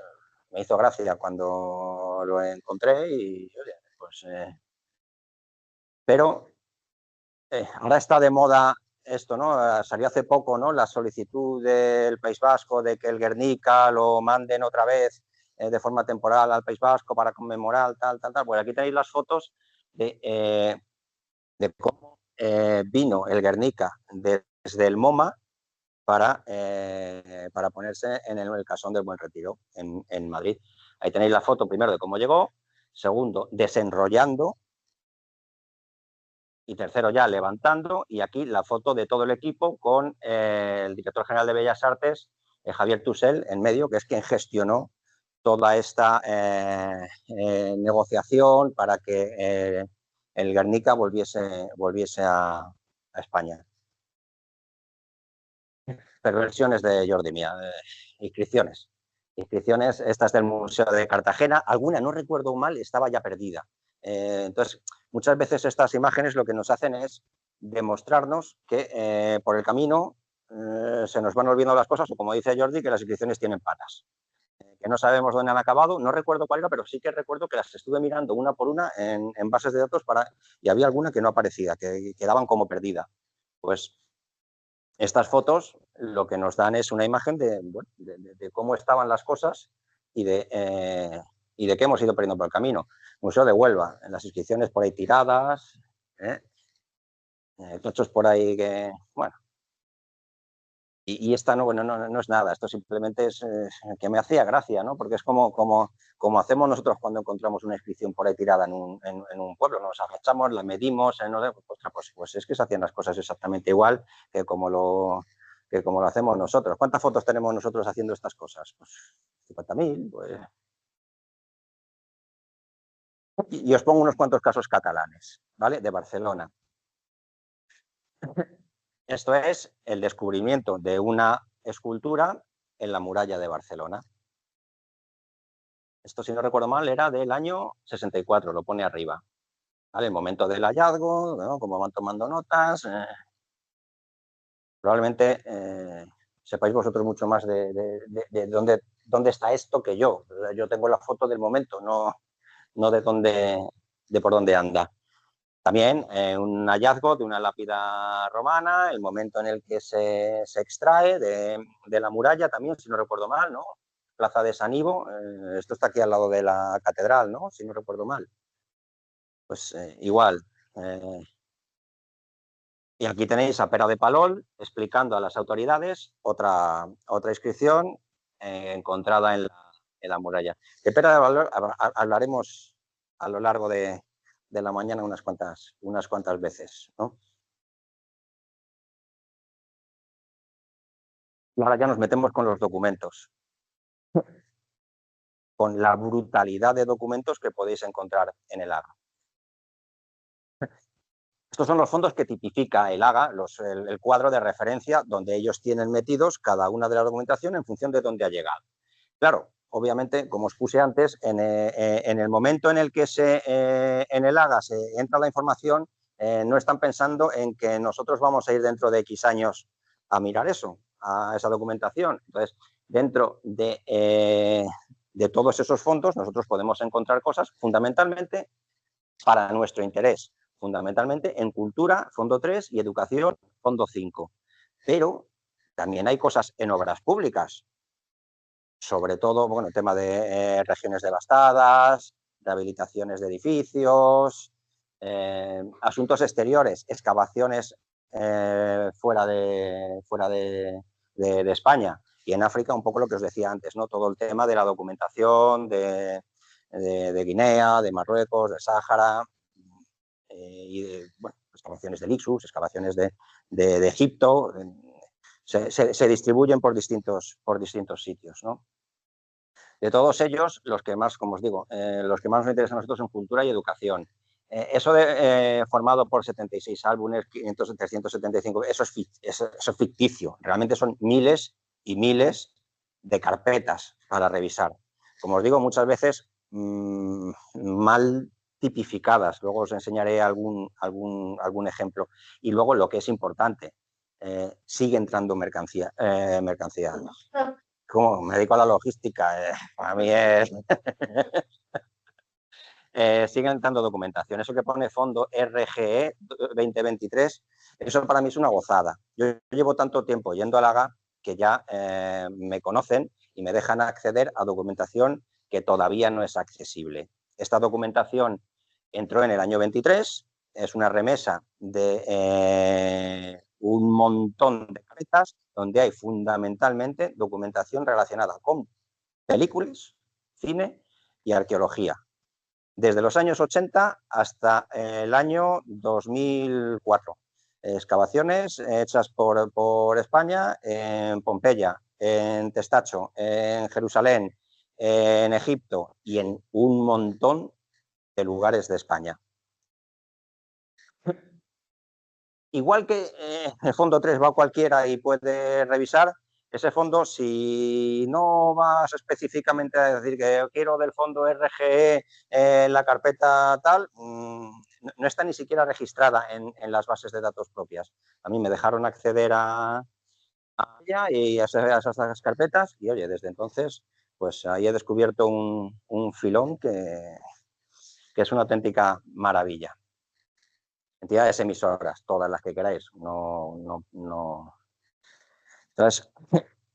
me hizo gracia cuando lo encontré y, oye, pues... pero ahora está de moda esto, ¿no? Salió hace poco, ¿no? La solicitud del País Vasco de que el Guernica lo manden otra vez de forma temporal al País Vasco para conmemorar tal. Pues aquí tenéis las fotos de cómo vino el Guernica desde el MoMA para ponerse en el Casón del Buen Retiro, en Madrid. Ahí tenéis la foto primero de cómo llegó, segundo, desenrollando, y tercero ya levantando, y aquí la foto de todo el equipo con el director general de Bellas Artes Javier Tusell en medio, que es quien gestionó toda esta negociación para que el Guernica volviese a España. Perversiones de Jordi Mía, inscripciones. Inscripciones, estas del Museo de Cartagena, alguna, no recuerdo mal, estaba ya perdida. Entonces, muchas veces estas imágenes lo que nos hacen es demostrarnos que por el camino se nos van olvidando las cosas, o como dice Jordi, que las inscripciones tienen patas. Que no sabemos dónde han acabado, no recuerdo cuál era, pero sí que recuerdo que las estuve mirando una por una en bases de datos y había alguna que no aparecía, que quedaban como perdida. Pues estas fotos lo que nos dan es una imagen de cómo estaban las cosas y de qué hemos ido perdiendo por el camino. Museo de Huelva, en las inscripciones por ahí tiradas, tochos por ahí que, bueno. Y esta no es nada, esto simplemente es que me hacía gracia, ¿no? Porque es como hacemos nosotros cuando encontramos una inscripción por ahí tirada en un pueblo, nos agachamos, la medimos, pues es que se hacían las cosas exactamente igual que como lo hacemos nosotros. ¿Cuántas fotos tenemos nosotros haciendo estas cosas? Pues 50.000, pues. Y os pongo unos cuantos casos catalanes, ¿vale? De Barcelona. Esto es el descubrimiento de una escultura en la muralla de Barcelona. Esto, si no recuerdo mal, era del año 64, lo pone arriba. ¿Vale? El momento del hallazgo, ¿no? Como van tomando notas. Probablemente sepáis vosotros mucho más de dónde está esto que yo. Yo tengo la foto del momento, no de por dónde anda. También un hallazgo de una lápida romana, el momento en el que se extrae de la muralla también, si no recuerdo mal, ¿no? Plaza de San Ivo, esto está aquí al lado de la catedral, ¿no? Si no recuerdo mal. Pues igual. Y aquí tenéis a Pera de Palol explicando a las autoridades otra inscripción encontrada en la muralla. De Pera de Palol hablaremos a lo largo de la mañana unas cuantas veces, ¿no? Y ahora ya nos metemos con los documentos, con la brutalidad de documentos que podéis encontrar en el AGA. Estos son los fondos que tipifica el AGA, el cuadro de referencia donde ellos tienen metidos cada una de la documentación en función de dónde ha llegado. Claro, obviamente, como os puse antes, en el momento en el que en el AGA se entra la información, no están pensando en que nosotros vamos a ir dentro de X años a mirar eso, a esa documentación. Entonces, dentro de todos esos fondos, nosotros podemos encontrar cosas fundamentalmente para nuestro interés, fundamentalmente en cultura, fondo 3, y educación, fondo 5. Pero también hay cosas en obras públicas, sobre todo, bueno, el tema de regiones devastadas, rehabilitaciones de edificios, asuntos exteriores, excavaciones fuera de España, y en África un poco lo que os decía antes, ¿no? Todo el tema de la documentación de Guinea, de Marruecos, de Sáhara, y bueno, excavaciones del Ixus, excavaciones de Egipto, se distribuyen por distintos sitios, ¿no? De todos ellos, los que más, como os digo, los que más nos interesan a nosotros son cultura y educación. Eso formado por 76 álbumes, 500, 375, eso es ficticio. Realmente son miles y miles de carpetas para revisar. Como os digo, muchas veces mal tipificadas. Luego os enseñaré algún ejemplo. Y luego lo que es importante, sigue entrando mercancía. Como me dedico a la logística, para mí es... siguen entrando documentación. Eso que pone fondo RGE 2023, eso para mí es una gozada. Yo llevo tanto tiempo yendo al AGA que ya me conocen y me dejan acceder a documentación que todavía no es accesible. Esta documentación entró en el año 23, es una remesa de un montón de carpetas donde hay fundamentalmente documentación relacionada con películas, cine y arqueología. Desde los años 80 hasta el año 2004. excavaciones hechas por España en Pompeya, en Testacho, en Jerusalén, en Egipto y en un montón de lugares de España. Igual que el fondo 3 va cualquiera y puede revisar, ese fondo, si no vas específicamente a decir que quiero del fondo RGE la carpeta tal, no está ni siquiera registrada en las bases de datos propias. A mí me dejaron acceder a ella y a esas carpetas y, oye, desde entonces, pues ahí he descubierto un filón que es una auténtica maravilla. Entidades emisoras, todas las que queráis. No. Entonces,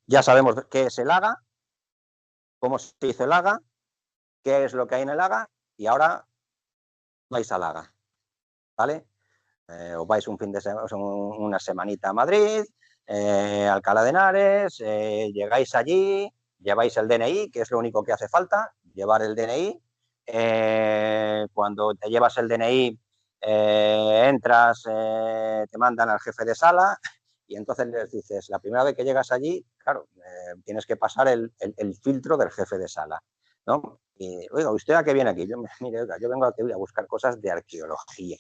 ya sabemos qué es el AGA, cómo se hizo el AGA, qué es lo que hay en el AGA y ahora vais al AGA, ¿vale? Os vais un fin de semana, una semanita a Madrid, Alcalá de Henares, llegáis allí, lleváis el DNI, que es lo único que hace falta, llevar el DNI. Cuando te llevas el DNI, entras, te mandan al jefe de sala y entonces les dices, la primera vez que llegas allí, claro, tienes que pasar el filtro del jefe de sala, ¿no? Y, oiga, ¿usted a qué viene aquí? Yo, mire, oiga, yo vengo aquí a buscar cosas de arqueología.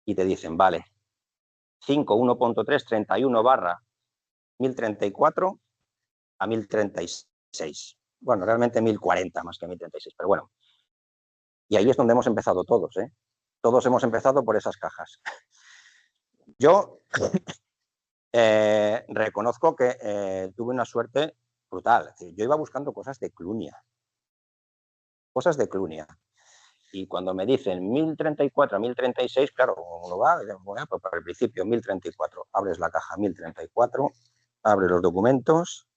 Y te dicen, vale, 5.1.331/1034 a 1036. Bueno, realmente 1040 más que 1036, pero bueno. Y ahí es donde hemos empezado todos, ¿eh? Todos hemos empezado por esas cajas. Yo reconozco que tuve una suerte brutal. Es decir, yo iba buscando cosas de Clunia. Cosas de Clunia. Y cuando me dicen 1034 a 1036, claro, uno va, bueno, pues para el principio 1034, abres la caja 1034, abres los documentos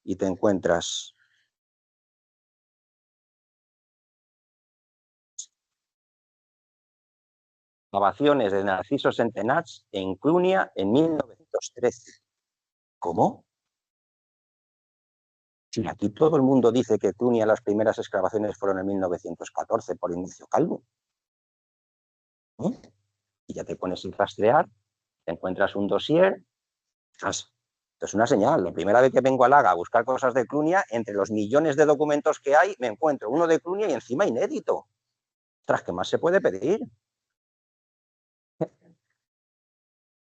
y te encuentras excavaciones de Narciso Centenars en Clunia en 1913. ¿Cómo? Si aquí todo el mundo dice que Clunia las primeras excavaciones fueron en 1914 por Ignacio Calvo. ¿Eh? Y ya te pones a rastrear, te encuentras un dossier. Es una señal. La primera vez que vengo al AGA a buscar cosas de Clunia, entre los millones de documentos que hay, me encuentro uno de Clunia y encima inédito. Ostras, ¿qué más se puede pedir?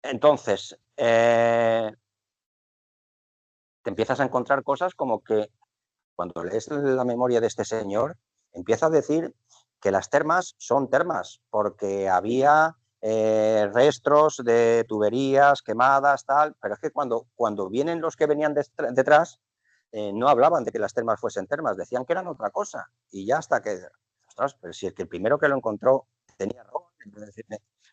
Entonces, te empiezas a encontrar cosas como que cuando lees la memoria de este señor, empieza a decir que las termas son termas, porque había restos de tuberías quemadas, tal, pero es que cuando vienen los que venían detrás, no hablaban de que las termas fuesen termas, decían que eran otra cosa. Y ya hasta que, ostras, pero si es que el primero que lo encontró tenía razón.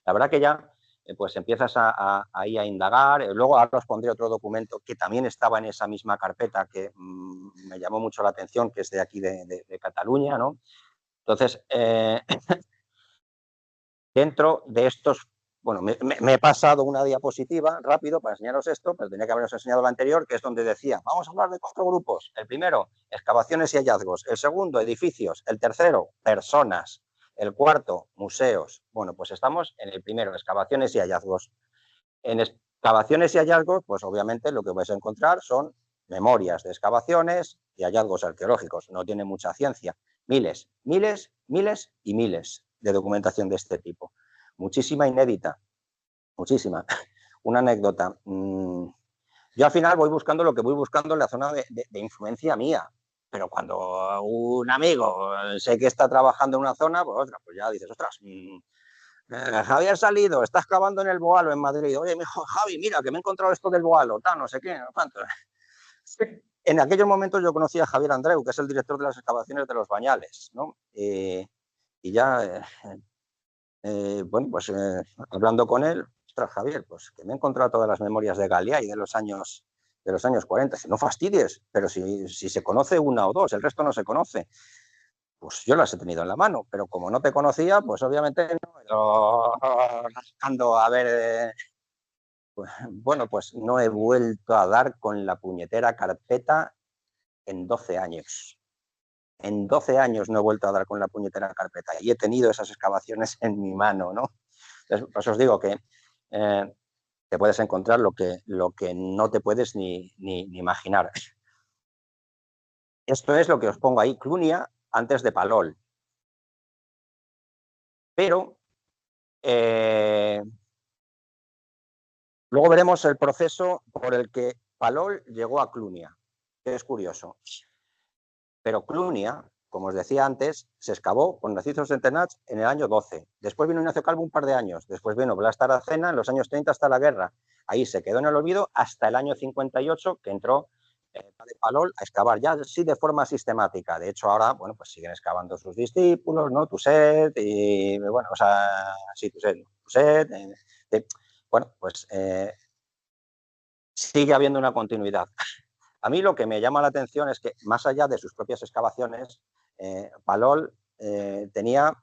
La verdad que ya pues empiezas ahí a indagar. Luego ahora os pondré otro documento que también estaba en esa misma carpeta que me llamó mucho la atención, que es de aquí de Cataluña, ¿no? Entonces, dentro de estos, bueno, me he pasado una diapositiva rápido para enseñaros esto, pero tenía que haberos enseñado la anterior, que es donde decía, vamos a hablar de 4 grupos. El primero, excavaciones y hallazgos. El segundo, edificios. El tercero, personas. El cuarto, museos. Bueno, pues estamos en el primero, excavaciones y hallazgos. En excavaciones y hallazgos, pues obviamente lo que vais a encontrar son memorias de excavaciones y hallazgos arqueológicos. No tiene mucha ciencia. Miles, miles, miles y miles de documentación de este tipo. Muchísima inédita, muchísima. Una anécdota. Yo al final voy buscando lo que voy buscando en la zona de influencia mía. Pero cuando un amigo sé que está trabajando en una zona, pues ya dices, ostras, Javier Salido, está excavando en el Boalo, en Madrid. Oye, mi hijo Javi, mira, que me he encontrado esto del Boalo, tal, no sé qué, no tanto. En aquellos momentos yo conocí a Javier Andreu, que es el director de las excavaciones de los Bañales, ¿no? Y ya, bueno, pues hablando con él, ostras, Javier, pues que me he encontrado todas las memorias de Galia y de los años 40. Si no fastidies, pero si se conoce una o dos, el resto no se conoce. Pues yo las he tenido en la mano, pero como no te conocía, pues obviamente no ando a ver. Bueno, pues no he vuelto a dar con la puñetera carpeta en 12 años. En 12 años no he vuelto a dar con la puñetera carpeta y he tenido esas excavaciones en mi mano, ¿no? Entonces, pues os digo que te puedes encontrar lo que no te puedes ni imaginar. Esto es lo que os pongo ahí, Clunia antes de Palol. Pero luego veremos el proceso por el que Palol llegó a Clunia, que es curioso. Pero Clunia, como os decía antes, se excavó con Narciso Centenach en el año 12. Después vino Ignacio Calvo un par de años. Después vino Blas Taracena en los años 30 hasta la guerra. Ahí se quedó en el olvido hasta el año 58, que entró de Palol a excavar ya sí de forma sistemática. De hecho, ahora, bueno, pues siguen excavando sus discípulos, ¿no? Tuset y, bueno, o sea, sí, Tuset, bueno, pues sigue habiendo una continuidad. A mí lo que me llama la atención es que, más allá de sus propias excavaciones, Palol tenía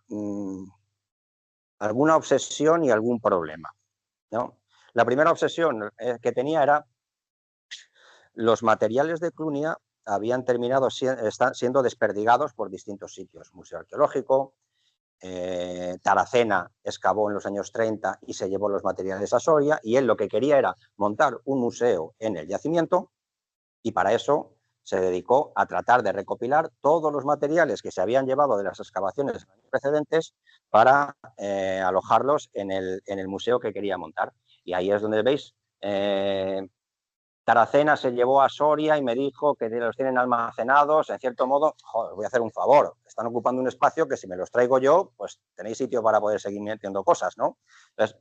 alguna obsesión y algún problema, ¿no? La primera obsesión que tenía era los materiales de Clunia habían terminado siendo desperdigados por distintos sitios. Museo Arqueológico, Taracena excavó en los años 30 y se llevó los materiales a Soria, y él lo que quería era montar un museo en el yacimiento, y para eso se dedicó a tratar de recopilar todos los materiales que se habían llevado de las excavaciones precedentes para alojarlos en el museo que quería montar. Y ahí es donde veis, Taracena se llevó a Soria y me dijo que los tienen almacenados, en cierto modo, joder, voy a hacer un favor, están ocupando un espacio que si me los traigo yo, pues tenéis sitio para poder seguir metiendo cosas, ¿no? Entonces,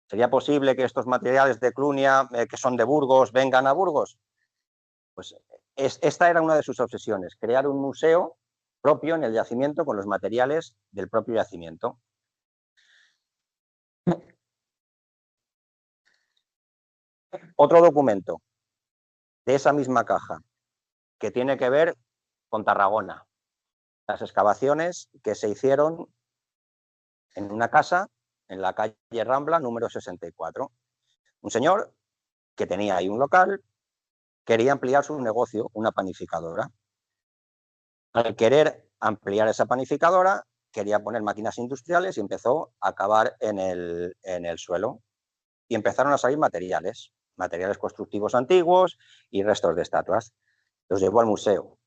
¿sería posible que estos materiales de Clunia, que son de Burgos, vengan a Burgos? Pues esta era una de sus obsesiones, crear un museo propio en el yacimiento con los materiales del propio yacimiento. Otro documento de esa misma caja que tiene que ver con Tarragona. Las excavaciones que se hicieron en una casa en la calle Rambla, número 64. Un señor que tenía ahí un local quería ampliar su negocio, una panificadora. Al querer ampliar esa panificadora, quería poner máquinas industriales y empezó a cavar en el suelo. Y empezaron a salir materiales constructivos antiguos y restos de estatuas. Los llevó al museo.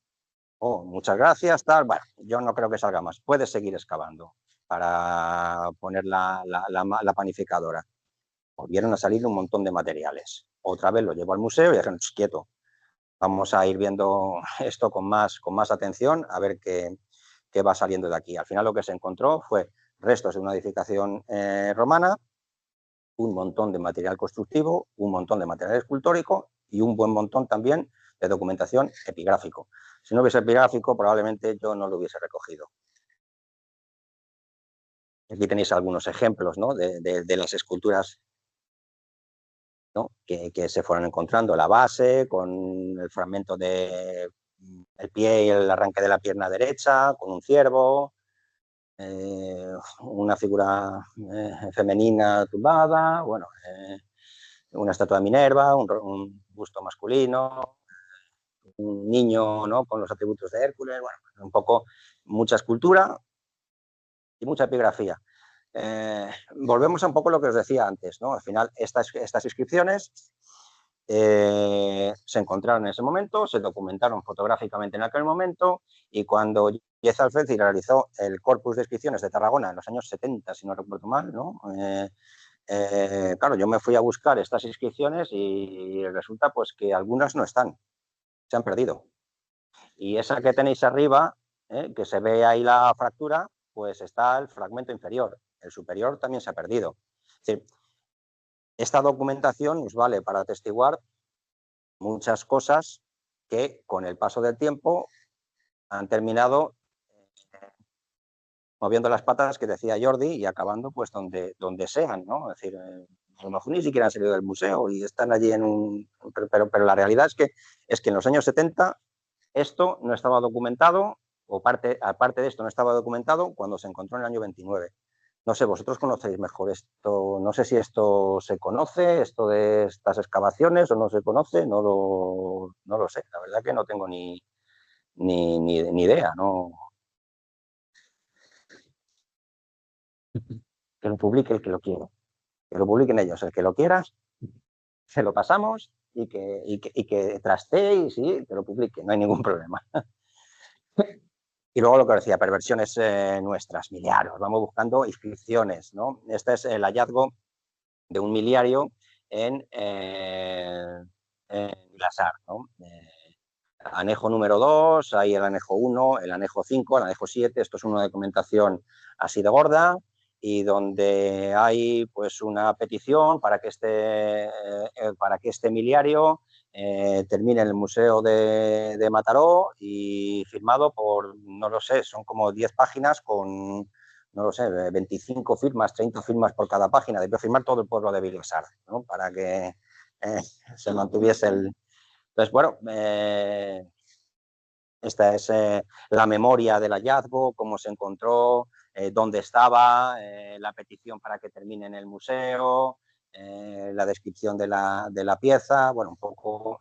Oh, muchas gracias, tal. Bueno, yo no creo que salga más. Puedes seguir excavando para poner la panificadora. Volvieron a salir un montón de materiales. Otra vez lo llevó al museo y dijeron, quieto, vamos a ir viendo esto con más atención, a ver qué va saliendo de aquí. Al final lo que se encontró fue restos de una edificación romana, un montón de material constructivo, un montón de material escultórico y un buen montón también de documentación epigráfico. Si no hubiese epigráfico, probablemente yo no lo hubiese recogido. Aquí tenéis algunos ejemplos, ¿no?, de las esculturas, ¿no?, que se fueron encontrando. La base, con el fragmento del pie y el arranque de la pierna derecha, con un ciervo, una figura femenina tumbada, bueno, una estatua de Minerva, un busto masculino, un niño, ¿no?, con los atributos de Hércules, bueno, un poco mucha escultura y mucha epigrafía. Volvemos a un poco a lo que os decía antes, ¿no? Al final, estas inscripciones se encontraron en ese momento, se documentaron fotográficamente en aquel momento, y cuando Yez Alféiz realizó el corpus de inscripciones de Tarragona en los años 70, si no recuerdo mal, ¿no?, claro, yo me fui a buscar estas inscripciones y resulta pues que algunas no están, se han perdido. Y esa que tenéis arriba, que se ve ahí la fractura, pues está el fragmento inferior. El superior también se ha perdido. Es decir, esta documentación nos vale para atestiguar muchas cosas que con el paso del tiempo han terminado moviendo las patas, que decía Jordi, y acabando pues donde sean, ¿no? Es decir, a lo mejor ni siquiera han salido del museo y están allí en un... Pero la realidad es que en los años 70 esto no estaba documentado, o aparte de esto no estaba documentado cuando se encontró en el año 29. No sé, vosotros conocéis mejor esto, no sé si esto se conoce, esto de estas excavaciones, o no se conoce, no lo sé. La verdad que no tengo ni idea, ¿no? Que lo publique el que lo quiera. que lo publiquen ellos. El que lo quiera, se lo pasamos y que trastee y sí, que lo publique, no hay ningún problema. Y luego lo que decía, perversiones nuestras, miliarios, vamos buscando inscripciones, ¿no? Este es el hallazgo de un miliario en Vilasar, ¿no? Anejo número 2, hay el anejo 1, el anejo 5, el anejo 7, esto es una documentación así de gorda y donde hay pues una petición para que este miliario termine en el Museo de Mataró y firmado por, no lo sé, son como 10 páginas con, no lo sé, 25 firmas, 30 firmas por cada página, debió firmar todo el pueblo de Vilasar, ¿no? Para que se mantuviese el... Entonces, bueno, esta es la memoria del hallazgo, cómo se encontró, dónde estaba, la petición para que termine en el museo, la descripción de la pieza, bueno, un poco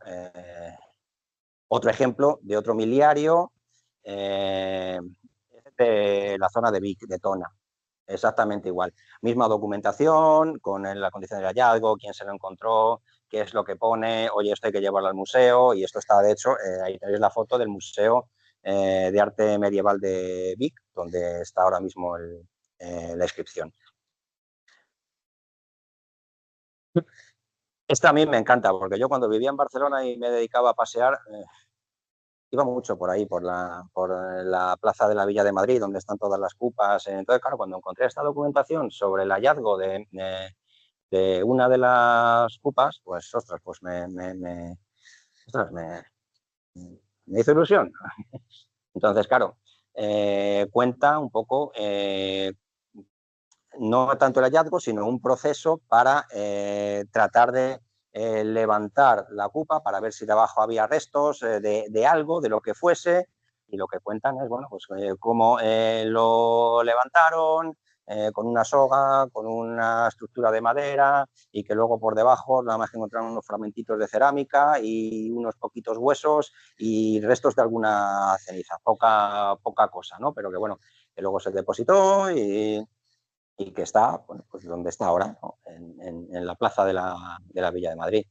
otro ejemplo de otro miliario de la zona de Vic, de Tona. Exactamente igual. Misma documentación, con la condición del hallazgo, quién se lo encontró, qué es lo que pone, oye, esto hay que llevarlo al museo, y esto está, de hecho, ahí tenéis la foto del Museo de Arte Medieval de Vic, donde está ahora mismo la inscripción. Esta a mí me encanta, porque yo cuando vivía en Barcelona y me dedicaba a pasear, iba mucho por ahí, por la plaza de la Villa de Madrid, donde están todas las cupas. Entonces, claro, cuando encontré esta documentación sobre el hallazgo de una de las cupas, pues, ostras, pues ostras, me hizo ilusión. Entonces, claro, cuenta un poco, no tanto el hallazgo, sino un proceso para tratar de levantar la cupa para ver si debajo había restos de algo, de lo que fuese, y lo que cuentan es, bueno, pues cómo lo levantaron, con una soga, con una estructura de madera, y que luego por debajo nada más que encontraron unos fragmentitos de cerámica y unos poquitos huesos y restos de alguna ceniza, poca cosa, ¿no? Pero que bueno, que luego se depositó y que está, bueno, pues donde está ahora, ¿no? En la plaza de la Villa de Madrid.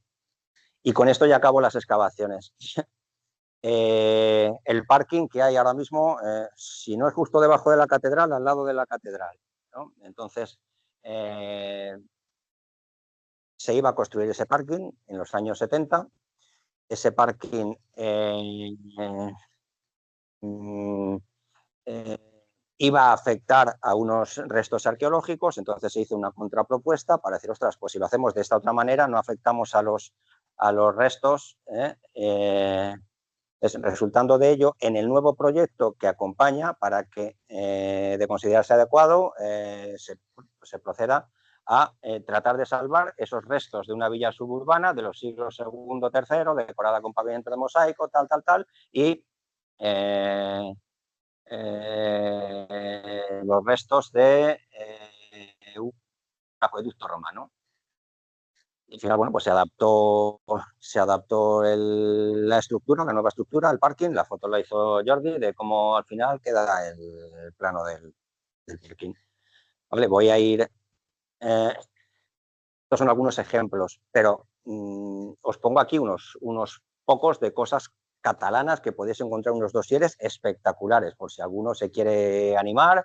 Y con esto ya acabo las excavaciones. El parking que hay ahora mismo, si no es justo debajo de la catedral, al lado de la catedral, ¿no? Entonces, se iba a construir ese parking en los años 70. Ese parking iba a afectar a unos restos arqueológicos, entonces se hizo una contrapropuesta para decir, ostras, pues si lo hacemos de esta otra manera, no afectamos a los restos, resultando de ello, en el nuevo proyecto que acompaña, para que de considerarse adecuado, se proceda a tratar de salvar esos restos de una villa suburbana de los siglos II, III, decorada con pavimento de mosaico, tal, y los restos de un acueducto romano. Y al final, bueno, pues se adaptó la estructura, la nueva estructura, al parking. La foto la hizo Jordi de cómo al final queda el plano del parking. Vale, voy a ir... estos son algunos ejemplos, pero os pongo aquí unos pocos de cosas catalanas que podéis encontrar, unos dosieres espectaculares, por si alguno se quiere animar.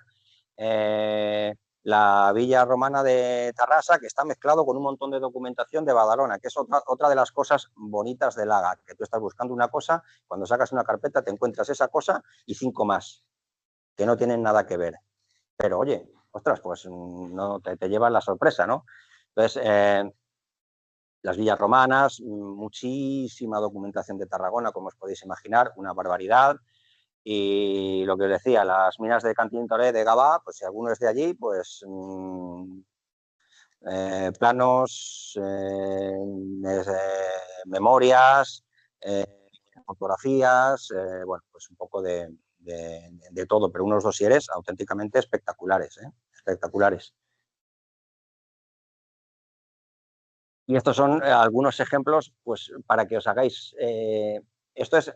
La villa romana de Tarrasa, que está mezclado con un montón de documentación de Badalona, que es otra de las cosas bonitas del AGA, que tú estás buscando una cosa, cuando sacas una carpeta te encuentras esa cosa y 5 más, que no tienen nada que ver. Pero oye, ostras, pues no te llevas la sorpresa, ¿no? Entonces, las villas romanas, muchísima documentación de Tarragona, como os podéis imaginar, una barbaridad. Y lo que os decía, las minas de Cantintoré de Gavà, pues si alguno es de allí, pues planos, memorias, fotografías, bueno, pues un poco de todo, pero unos dosieres auténticamente espectaculares, espectaculares. Y estos son algunos ejemplos, pues para que os hagáis, esto es,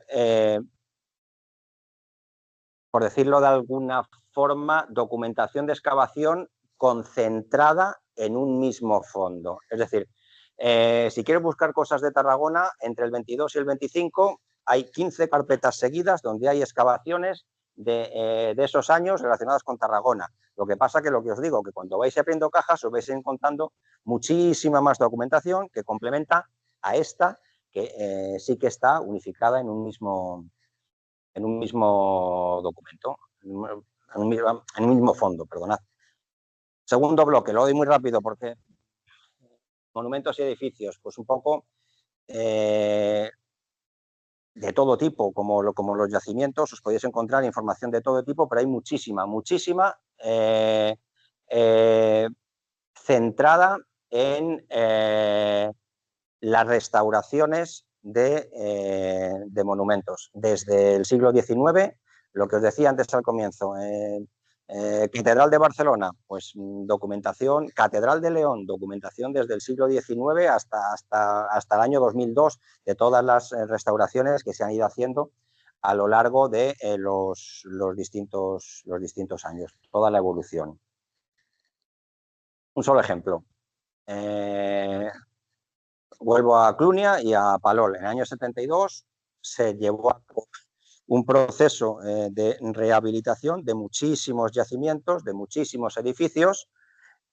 por decirlo de alguna forma, documentación de excavación concentrada en un mismo fondo. Es decir, si quieres buscar cosas de Tarragona, entre el 22 y el 25 hay 15 carpetas seguidas donde hay excavaciones de esos años relacionadas con Tarragona. Lo que pasa que lo que os digo, que cuando vais abriendo cajas os vais encontrando muchísima más documentación que complementa a esta, que sí que está unificada en un mismo documento, en un mismo fondo, perdonad. Segundo bloque, lo doy muy rápido porque monumentos y edificios, pues un poco de todo tipo, como los yacimientos, os podéis encontrar información de todo tipo, pero hay muchísima centrada en las restauraciones de monumentos. Desde el siglo XIX, lo que os decía antes al comienzo, Catedral de Barcelona, pues documentación, Catedral de León, documentación desde el siglo XIX hasta el año 2002 de todas las restauraciones que se han ido haciendo a lo largo de los distintos años, toda la evolución. Un solo ejemplo. Vuelvo a Clunia y a Palol. En el año 72 se llevó a cabo un proceso de rehabilitación de muchísimos yacimientos, de muchísimos edificios,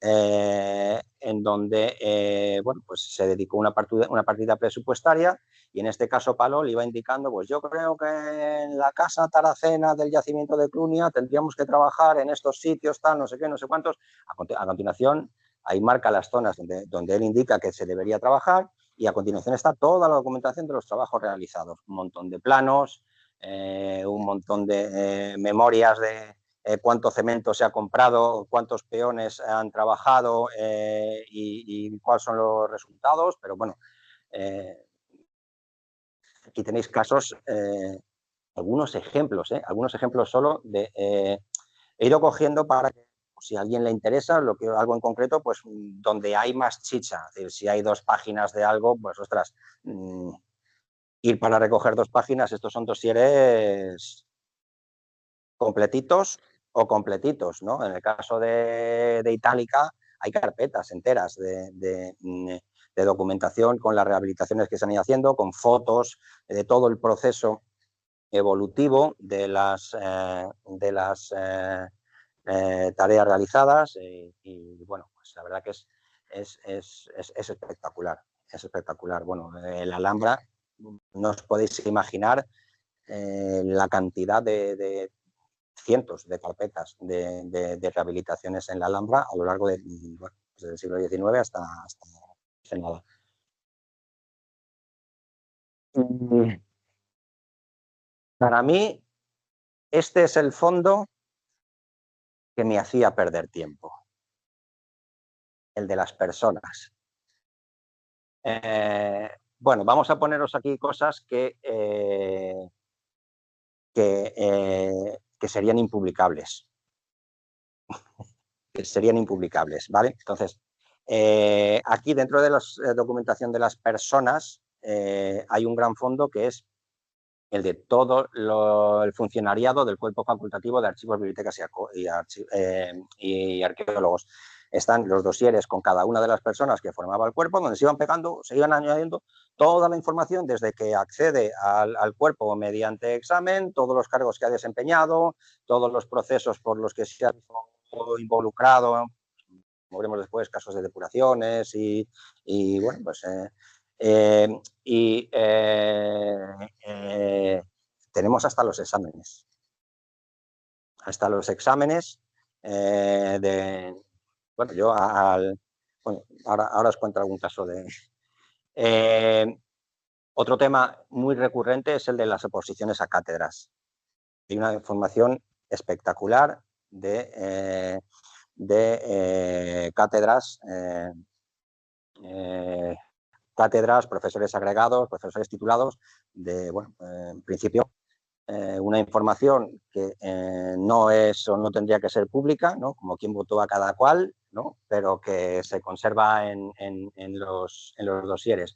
en donde bueno, pues se dedicó una partida presupuestaria y en este caso Palol iba indicando, pues yo creo que en la casa Taracena del yacimiento de Clunia tendríamos que trabajar en estos sitios, tal, no sé qué, no sé cuántos. A continuación, ahí marca las zonas donde él indica que se debería trabajar y a continuación está toda la documentación de los trabajos realizados, un montón de planos, un montón de memorias de cuánto cemento se ha comprado, cuántos peones han trabajado y cuáles son los resultados, pero bueno, aquí tenéis casos, algunos ejemplos solo de... he ido cogiendo para que si a alguien le interesa algo en concreto, pues donde hay más chicha, es decir, si hay 2 páginas de algo, pues ostras, ir para recoger 2 páginas, estos son dosieres completitos o completitos, ¿no? En el caso de Itálica hay carpetas enteras de documentación con las rehabilitaciones que se han ido haciendo, con fotos de todo el proceso evolutivo de las tareas realizadas y bueno, pues la verdad que es espectacular, es espectacular. Bueno, la Alhambra, no os podéis imaginar la cantidad de cientos de carpetas de rehabilitaciones en la Alhambra a lo largo bueno, desde el siglo XIX hasta nada. Para mí, este es el fondo que me hacía perder tiempo, el de las personas. Bueno, vamos a poneros aquí cosas que serían impublicables. Que serían impublicables, ¿vale? Entonces, aquí dentro de la documentación de las personas hay un gran fondo que es el de todo el funcionariado del cuerpo facultativo de archivos, bibliotecas y arqueólogos. Están los dosieres con cada una de las personas que formaba el cuerpo, donde se iban pegando, se iban añadiendo toda la información desde que accede al cuerpo mediante examen, todos los cargos que ha desempeñado, todos los procesos por los que se ha involucrado, como veremos después, casos de depuraciones y bueno, pues tenemos hasta los exámenes. Hasta los exámenes bueno, yo bueno, ahora os cuento algún caso de... otro tema muy recurrente es el de las oposiciones a cátedras. Hay una información espectacular de cátedras, profesores agregados, profesores titulados, bueno, en principio, una información que no es o no tendría que ser pública, ¿no? Como quien votó a cada cual, ¿no? Pero que se conserva en los dosieres.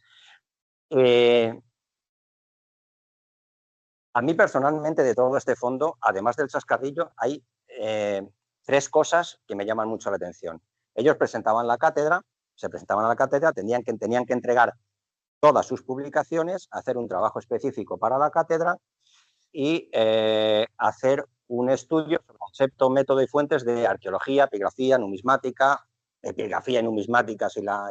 A mí personalmente, de todo este fondo, además del chascarrillo, hay 3 cosas que me llaman mucho la atención. Ellos presentaban la cátedra, se presentaban a la cátedra, tenían que entregar todas sus publicaciones, hacer un trabajo específico para la cátedra y hacer un estudio sobre concepto, método y fuentes de arqueología, epigrafía, numismática, epigrafía y numismática si la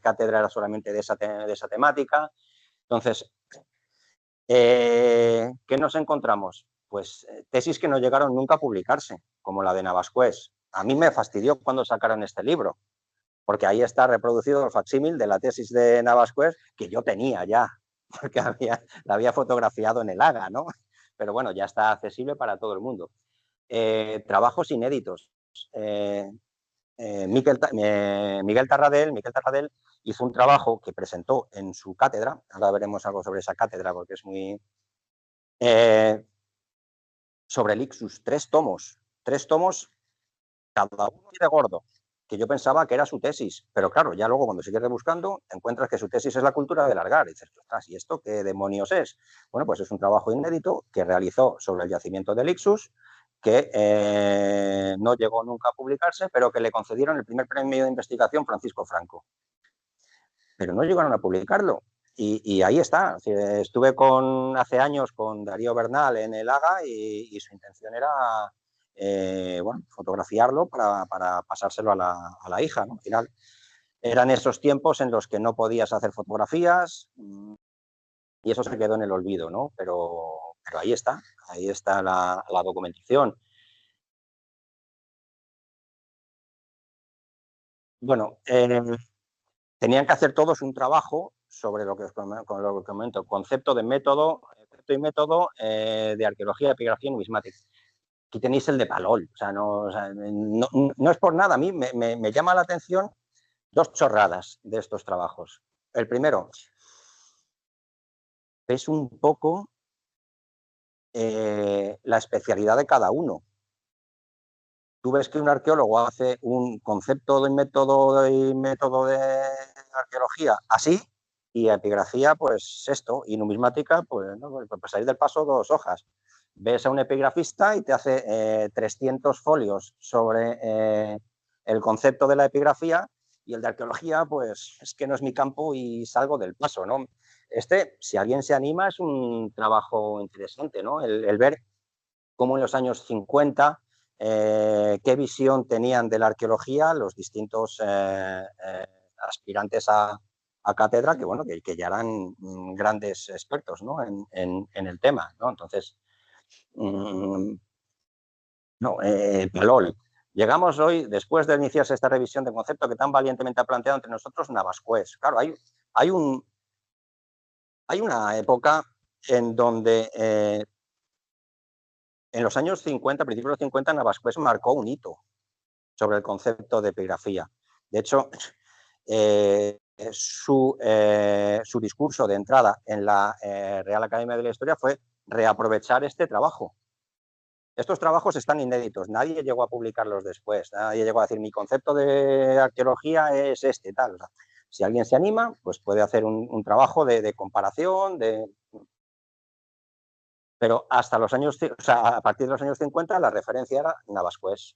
cátedra era solamente de esa temática. Entonces, ¿qué nos encontramos? Pues tesis que no llegaron nunca a publicarse, como la de Navascués. A mí me fastidió cuando sacaron este libro, porque ahí está reproducido el facsímil de la tesis de Navascués que yo tenía ya, porque la había fotografiado en el AGA, ¿no? Pero bueno, ya está accesible para todo el mundo. Trabajos inéditos. Miguel Tarradell hizo un trabajo que presentó en su cátedra, ahora veremos algo sobre esa cátedra porque es muy... sobre el Ixus, 3 tomos, cada uno de gordo, que yo pensaba que era su tesis, pero claro, ya luego cuando sigues rebuscando, encuentras que su tesis es la cultura del Algar, y dices, ostras, ¿y esto qué demonios es? Bueno, pues es un trabajo inédito que realizó sobre el yacimiento del Ixus, que no llegó nunca a publicarse, pero que le concedieron el primer premio de investigación Francisco Franco. Pero no llegaron a publicarlo. Y ahí está. Estuve hace años con Darío Bernal en el AGA y su intención era bueno, fotografiarlo para pasárselo a la hija, ¿no? Al final eran esos tiempos en los que no podías hacer fotografías y eso se quedó en el olvido, ¿no? Pero ahí está la documentación. Bueno, tenían que hacer todos un trabajo sobre lo que os comento, concepto y método de arqueología, epigrafía y numismática. Aquí tenéis el de Palol, no es por nada, a mí me llama la atención 2 chorradas de estos trabajos. El primero es un poco la especialidad de cada uno. Tú ves que un arqueólogo hace un concepto y método de arqueología así, y epigrafía, pues esto, y numismática, pues, ¿no? Pues salir del paso 2 hojas. Ves a un epigrafista y te hace 300 folios sobre el concepto de la epigrafía, y el de arqueología, pues es que no es mi campo y salgo del paso, ¿no? Si alguien se anima, es un trabajo interesante, ¿no? El ver cómo en los años 50 qué visión tenían de la arqueología los distintos aspirantes a cátedra, que bueno, que ya eran grandes expertos, ¿no? en el tema, ¿no? Entonces, Palol. Llegamos hoy, después de iniciarse esta revisión de concepto que tan valientemente ha planteado entre nosotros Navascués. Claro, hay una época en donde en los años 50, principios de los 50, Navascués marcó un hito sobre el concepto de epigrafía. De hecho, su discurso de entrada en la Real Academia de la Historia fue reaprovechar este trabajo. Estos trabajos están inéditos, nadie llegó a publicarlos después, nadie llegó a decir mi concepto de arqueología es este, tal. O sea, si alguien se anima, pues puede hacer un trabajo de comparación, pero hasta los años, a partir de los años 50 la referencia era Navascués.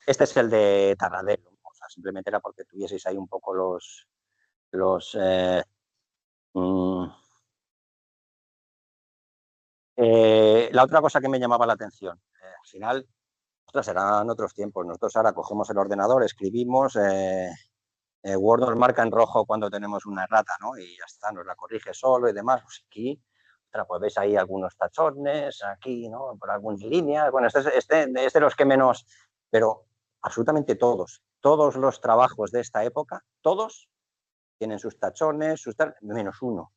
Este es el de Tarradell, o sea, simplemente era porque tuvieseis ahí un poco la otra cosa que me llamaba la atención, al final, ostras, eran otros tiempos. Nosotros ahora cogemos el ordenador, escribimos, Word nos marca en rojo cuando tenemos una errata, ¿no? Y ya está, nos la corrige solo y demás. Pues aquí, ostras, pues veis ahí algunos tachones, aquí, ¿no? Por algunas líneas. Bueno, este es de los que menos, pero absolutamente todos los trabajos de esta época, todos tienen sus tachones, menos uno.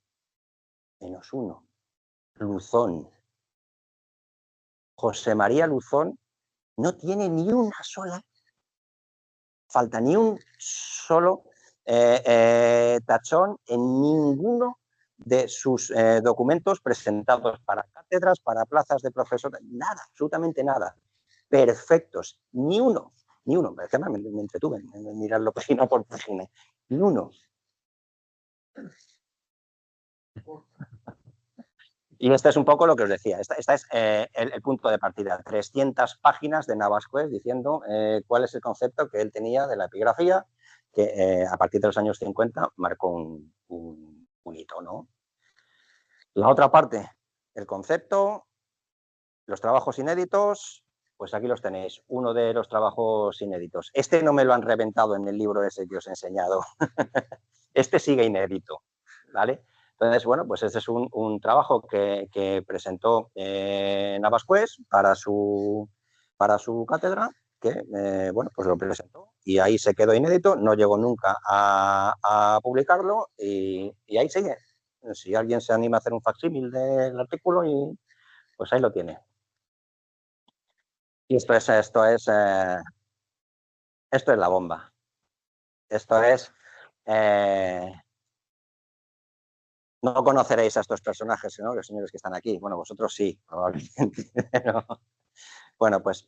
Luzón. José María Luzón no tiene ni una sola, falta ni un solo tachón en ninguno de sus documentos presentados para cátedras, para plazas de profesor, nada, absolutamente nada. Perfectos, ni uno. Es que me entretuve en mirarlo página por página, ni uno. Y este es un poco lo que os decía. Esta es el punto de partida. 300 páginas de Navascués diciendo cuál es el concepto que él tenía de la epigrafía, que a partir de los años 50 marcó un hito, ¿no? La otra parte, el concepto, los trabajos inéditos, pues aquí los tenéis. Uno de los trabajos inéditos. Este no me lo han reventado en el libro ese que os he enseñado. Este sigue inédito, ¿vale? Entonces, bueno, pues este es un trabajo que presentó Navascués para su cátedra, que, bueno, pues lo presentó y ahí se quedó inédito, no llegó nunca a publicarlo y ahí sigue. Si alguien se anima a hacer un facsímil del artículo, pues ahí lo tiene. Y esto es la bomba. Esto es... no conoceréis a estos personajes, ¿no? Los señores que están aquí. Bueno, vosotros sí, probablemente. Pero, bueno, pues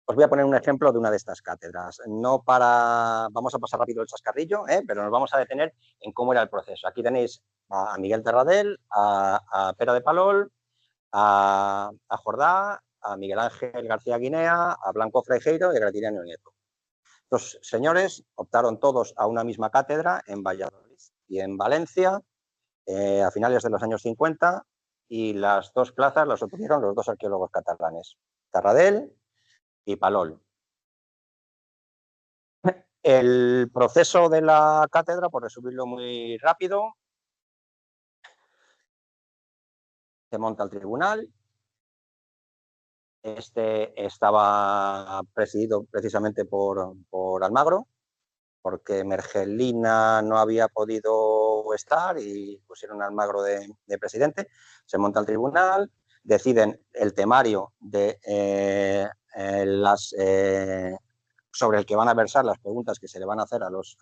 os voy a poner un ejemplo de una de estas cátedras. Vamos a pasar rápido el chascarrillo, pero nos vamos a detener en cómo era el proceso. Aquí tenéis a Miguel Terradel, a Pere de Palol, a Jordá, a Miguel Ángel García Guinea, a Blanco Fraijeiro y a Gratiliano Nieto. Los señores optaron todos a una misma cátedra en Valladolid y en Valencia a finales de los años 50 y las dos plazas las obtuvieron los dos arqueólogos catalanes, Terradel y Palol. El proceso de la cátedra, por resumirlo muy rápido, se monta el tribunal. Este estaba presidido precisamente por Almagro, porque Mergelina no había podido estar y pusieron a Almagro de presidente. Se monta el tribunal, deciden el temario de sobre el que van a versar las preguntas que se le van a hacer a los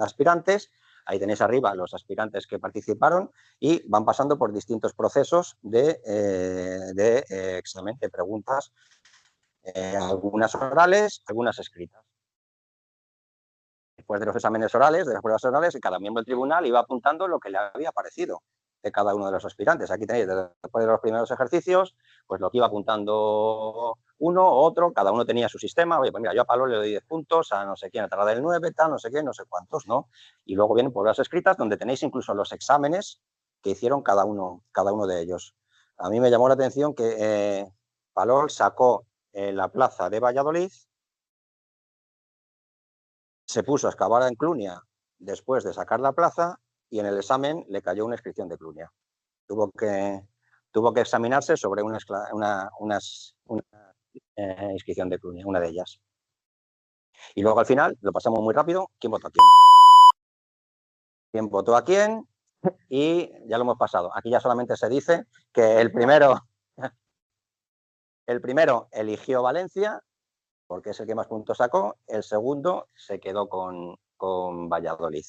aspirantes. Ahí tenéis arriba los aspirantes que participaron y van pasando por distintos procesos de examen de preguntas, algunas orales, algunas escritas. Después de los exámenes orales, de las pruebas orales, cada miembro del tribunal iba apuntando lo que le había parecido de cada uno de los aspirantes. Aquí tenéis, después de los primeros ejercicios, pues lo que iba apuntando uno, otro, cada uno tenía su sistema. Oye, pues mira, yo a Pablo le doy 10 puntos, a no sé quién, a Terradel 9, tal, no sé qué, no sé cuántos, ¿no? Y luego vienen pruebas escritas donde tenéis incluso los exámenes que hicieron cada uno de ellos. A mí me llamó la atención que Palol sacó la plaza de Valladolid, se puso a excavar en Clunia después de sacar la plaza y en el examen le cayó una inscripción de Clunia. Tuvo que examinarse sobre una inscripción de Clunia, una de ellas. Y luego al final, lo pasamos muy rápido, ¿quién votó a quién? ¿Quién votó a quién? Y ya lo hemos pasado. Aquí ya solamente se dice que el primero eligió Valencia, porque es el que más puntos sacó, el segundo se quedó con Valladolid.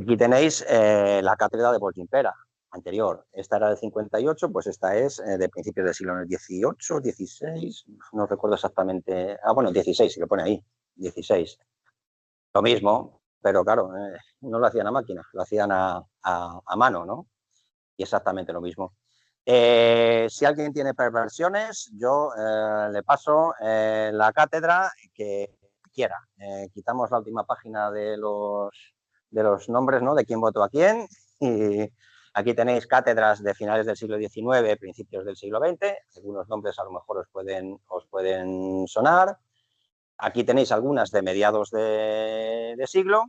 Aquí tenéis la cátedra de Voltimpera, anterior. Esta era del 58, pues esta es de principios del siglo XVIII, XVI, no recuerdo exactamente. Ah, bueno, 16, se lo pone ahí, 16. Lo mismo, pero claro, no lo hacían a máquina, lo hacían a mano, ¿no? Y exactamente lo mismo. Si alguien tiene perversiones, yo le paso la cátedra que quiera. Quitamos la última página de los nombres, ¿no? De quién votó a quién. Y aquí tenéis cátedras de finales del siglo XIX, principios del siglo XX. Algunos nombres a lo mejor os pueden sonar. Aquí tenéis algunas de mediados de siglo.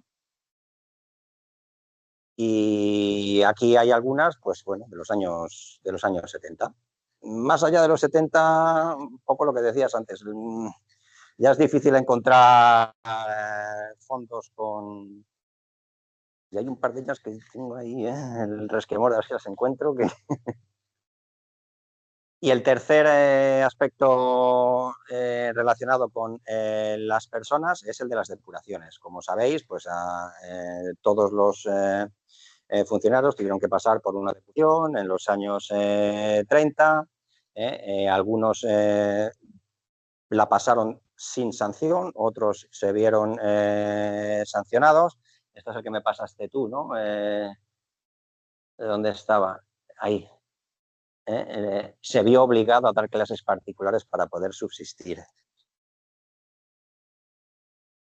Y aquí hay algunas, pues bueno, de los años 70. Más allá de los 70, un poco lo que decías antes, ya es difícil encontrar fondos con... Y hay un par de ellas que tengo ahí, el resquemor de las que las encuentro. Y el tercer aspecto relacionado con las personas es el de las depuraciones. Como sabéis, pues todos los funcionarios tuvieron que pasar por una depuración en los años 30. Algunos la pasaron sin sanción, otros se vieron sancionados. Esto es el que me pasaste tú, ¿no? ¿Dónde estaba? Ahí. Se vio obligado a dar clases particulares para poder subsistir.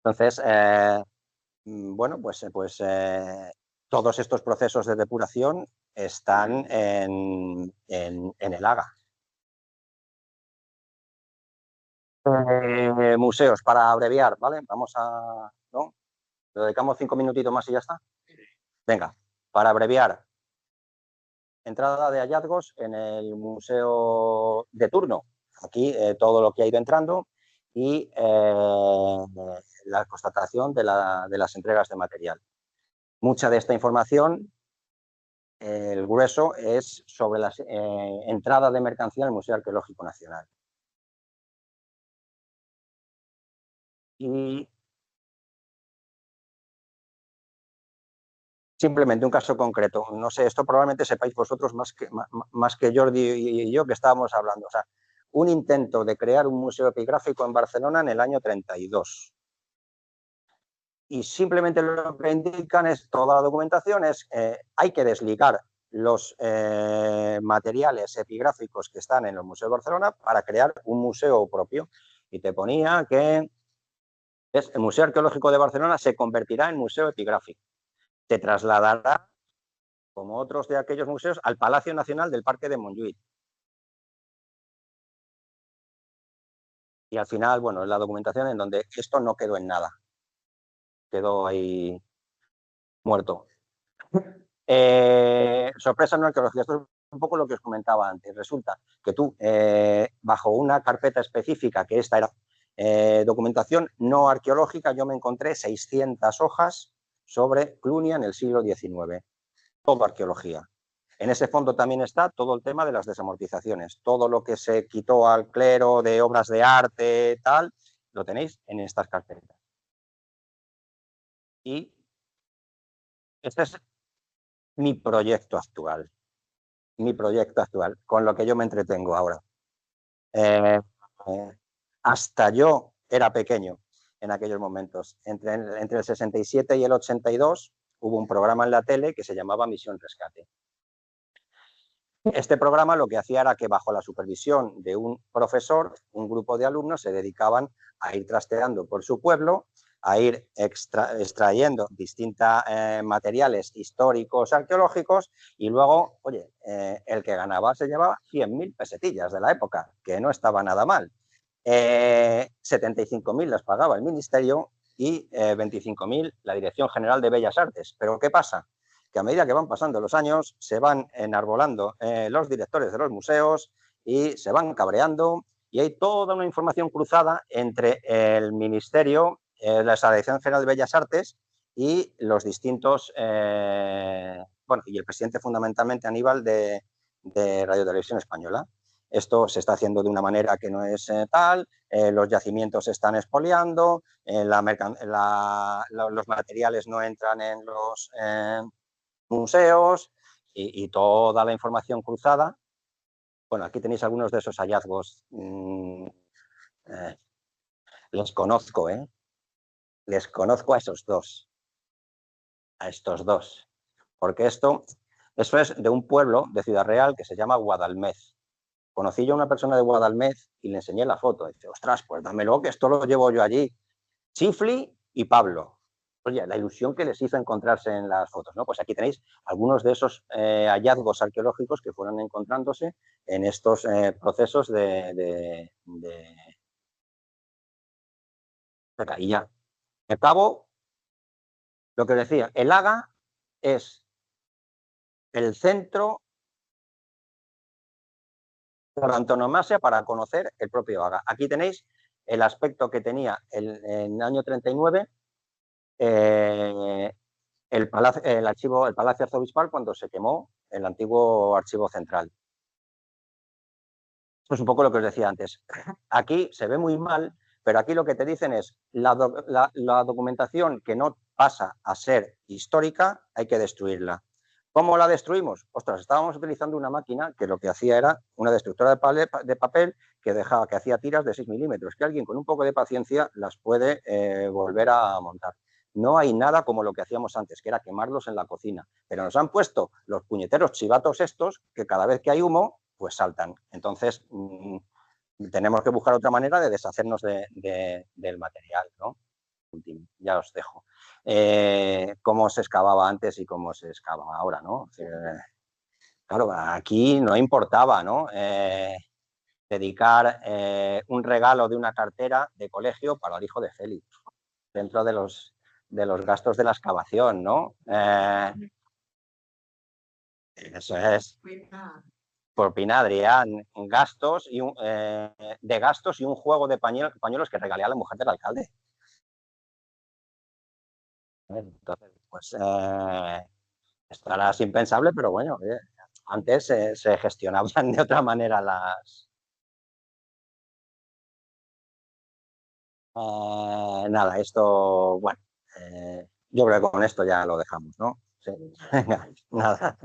Entonces, bueno, pues todos estos procesos de depuración están en el AGA. Museos, para abreviar, ¿vale? Vamos a... ¿no? ¿Le dedicamos 5 minutitos más y ya está? Venga, para abreviar. Entrada de hallazgos en el museo de turno. Aquí todo lo que ha ido entrando y la constatación de las entregas de material. Mucha de esta información, el grueso, es sobre la entrada de mercancía al Museo Arqueológico Nacional. Y simplemente un caso concreto. No sé, esto probablemente sepáis vosotros más que Jordi y yo que estábamos hablando. O sea, un intento de crear un museo epigráfico en Barcelona en el año 32. Y simplemente lo que indican es, toda la documentación es, hay que desligar los materiales epigráficos que están en el Museo de Barcelona para crear un museo propio. Y te ponía que el Museo Arqueológico de Barcelona se convertirá en museo epigráfico. Se trasladará, como otros de aquellos museos, al Palacio Nacional del Parque de Montjuïc. Y al final, bueno, es la documentación en donde esto no quedó en nada. Quedó ahí muerto. Sorpresa en arqueología. Esto es un poco lo que os comentaba antes. Resulta que tú, bajo una carpeta específica, que esta era documentación no arqueológica, yo me encontré 600 hojas sobre Clunia en el siglo XIX. Todo arqueología. En ese fondo también está todo el tema de las desamortizaciones. Todo lo que se quitó al clero de obras de arte, tal, lo tenéis en estas carpetas. Y este es mi proyecto actual. Mi proyecto actual, con lo que yo me entretengo ahora. Hasta yo era pequeño en aquellos momentos. Entre el 67 y el 82 hubo un programa en la tele que se llamaba Misión Rescate. Este programa lo que hacía era que bajo la supervisión de un profesor, un grupo de alumnos se dedicaban a ir trasteando por su pueblo, a ir extrayendo distintos materiales históricos, arqueológicos, y luego, oye, el que ganaba se llevaba 100.000 pesetillas de la época, que no estaba nada mal. 75.000 las pagaba el ministerio y 25.000 la Dirección General de Bellas Artes. Pero ¿qué pasa? Que a medida que van pasando los años se van enarbolando los directores de los museos y se van cabreando y hay toda una información cruzada entre el Ministerio, la Dirección General de Bellas Artes y los distintos, bueno, y el presidente fundamentalmente Aníbal de Radio Televisión Española. Esto se está haciendo de una manera que no es tal, los yacimientos se están expoliando, los materiales no entran en los museos y toda la información cruzada. Bueno, aquí tenéis algunos de esos hallazgos. Les conozco, les conozco a esos dos, a estos dos, porque eso es de un pueblo de Ciudad Real que se llama Guadalmez. Conocí yo a una persona de Guadalmez y le enseñé la foto. Y dice, ostras, pues dámelo, que esto lo llevo yo allí. Chifli y Pablo. Oye, la ilusión que les hizo encontrarse en las fotos, ¿no? Pues aquí tenéis algunos de esos hallazgos arqueológicos que fueron encontrándose en estos procesos de caída. Acabo lo que decía, el AGA es el centro por antonomasia para conocer el propio AGA. Aquí tenéis el aspecto que tenía en el año 39 el Palacio Arzobispal cuando se quemó el antiguo archivo central. Esto es un poco lo que os decía antes. Aquí se ve muy mal, pero aquí lo que te dicen es la documentación que no pasa a ser histórica, hay que destruirla. ¿Cómo la destruimos? Ostras, estábamos utilizando una máquina que lo que hacía era una destructora de papel que hacía tiras de 6 milímetros, que alguien con un poco de paciencia las puede volver a montar. no hay nada como lo que hacíamos antes, que era quemarlos en la cocina. Pero nos han puesto los puñeteros chivatos estos, que cada vez que hay humo, pues saltan. Entonces, tenemos que buscar otra manera de deshacernos del material, ¿no? Ya os dejo. Cómo se excavaba antes y cómo se excava ahora, ¿no? Claro, aquí no importaba, ¿no? Dedicar un regalo de una cartera de colegio para el hijo de Félix, dentro de los gastos de la excavación, ¿no? Eso es. Por Pina Adrián, gastos de gastos y un juego de pañuelos que regalé a la mujer del alcalde. Entonces, pues esto ahora es impensable, pero bueno, antes se gestionaban de otra manera las... nada, esto, bueno, yo creo que con esto ya lo dejamos, ¿no? Sí. Venga, nada.